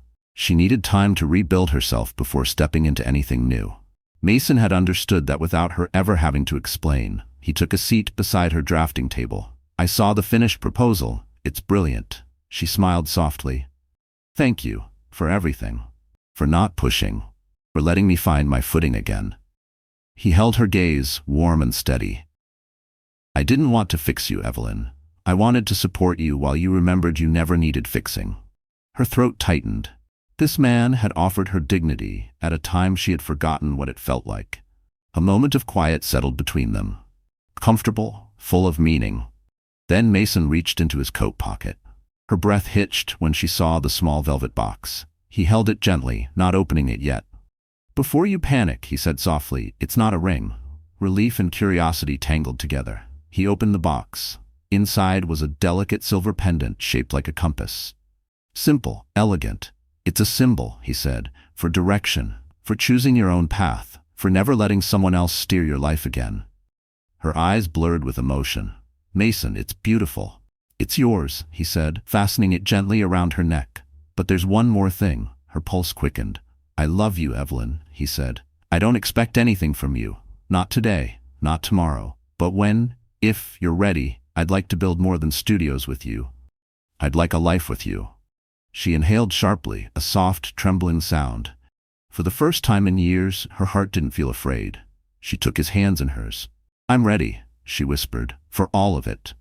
[SPEAKER 1] She needed time to rebuild herself before stepping into anything new. Mason had understood that without her ever having to explain. He took a seat beside her drafting table. "I saw the finished proposal. It's brilliant." She smiled softly. "Thank you for everything. For not pushing. For letting me find my footing again." He held her gaze, warm and steady. "I didn't want to fix you, Evelyn. I wanted to support you while you remembered you never needed fixing." Her throat tightened. This man had offered her dignity at a time she had forgotten what it felt like. A moment of quiet settled between them. Comfortable, full of meaning. Then Mason reached into his coat pocket. Her breath hitched when she saw the small velvet box. He held it gently, not opening it yet. "Before you panic," he said softly, "it's not a ring." Relief and curiosity tangled together. He opened the box. Inside was a delicate silver pendant shaped like a compass. "Simple, elegant. It's a symbol," he said, "for direction, for choosing your own path, for never letting someone else steer your life again." Her eyes blurred with emotion. "Mason, it's beautiful." "It's yours," he said, fastening it gently around her neck. "But there's one more thing." Her pulse quickened. "I love you, Evelyn," he said. "I don't expect anything from you. Not today, not tomorrow. But when, if you're ready, I'd like to build more than studios with you. I'd like a life with you." She inhaled sharply, a soft, trembling sound. For the first time in years, her heart didn't feel afraid. She took his hands in hers. "I'm ready," she whispered, "for all of it."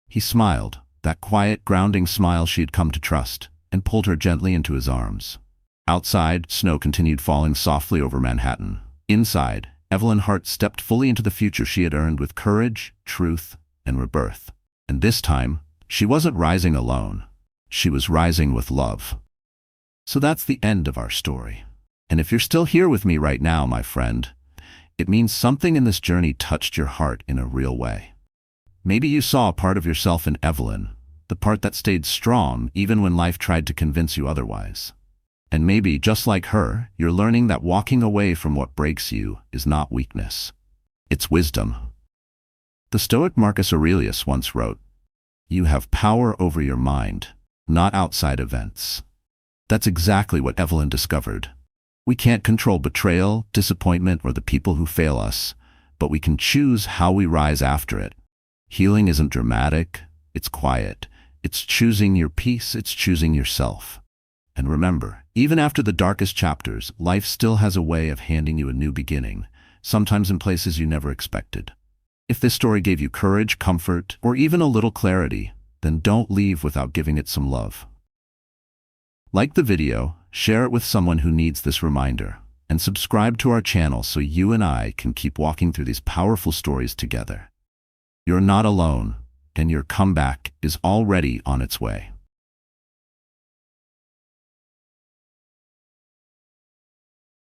[SPEAKER 1] He smiled, that quiet, grounding smile she had come to trust, and pulled her gently into his arms. Outside, snow continued falling softly over Manhattan. Inside, Evelyn Hart stepped fully into the future she had earned with courage, truth, and rebirth. And this time, she wasn't rising alone. She was rising with love. So that's the end of our story. And if you're still here with me right now, my friend, it means something in this journey touched your heart in a real way. Maybe you saw a part of yourself in Evelyn, the part that stayed strong even when life tried to convince you otherwise. And maybe, just like her, you're learning that walking away from what breaks you is not weakness. It's wisdom. The Stoic Marcus Aurelius once wrote, "You have power over your mind, not outside events." That's exactly what Evelyn discovered. We can't control betrayal, disappointment, or the people who fail us, but we can choose how we rise after it. Healing isn't dramatic, it's quiet. It's choosing your peace, it's choosing yourself. And remember, even after the darkest chapters, life still has a way of handing you a new beginning, sometimes in places you never expected. If this story gave you courage, comfort, or even a little clarity, then don't leave without giving it some love. Like the video, share it with someone who needs this reminder, and subscribe to our channel so you and I can keep walking through these powerful stories together. You're not alone, and your comeback is already on its way.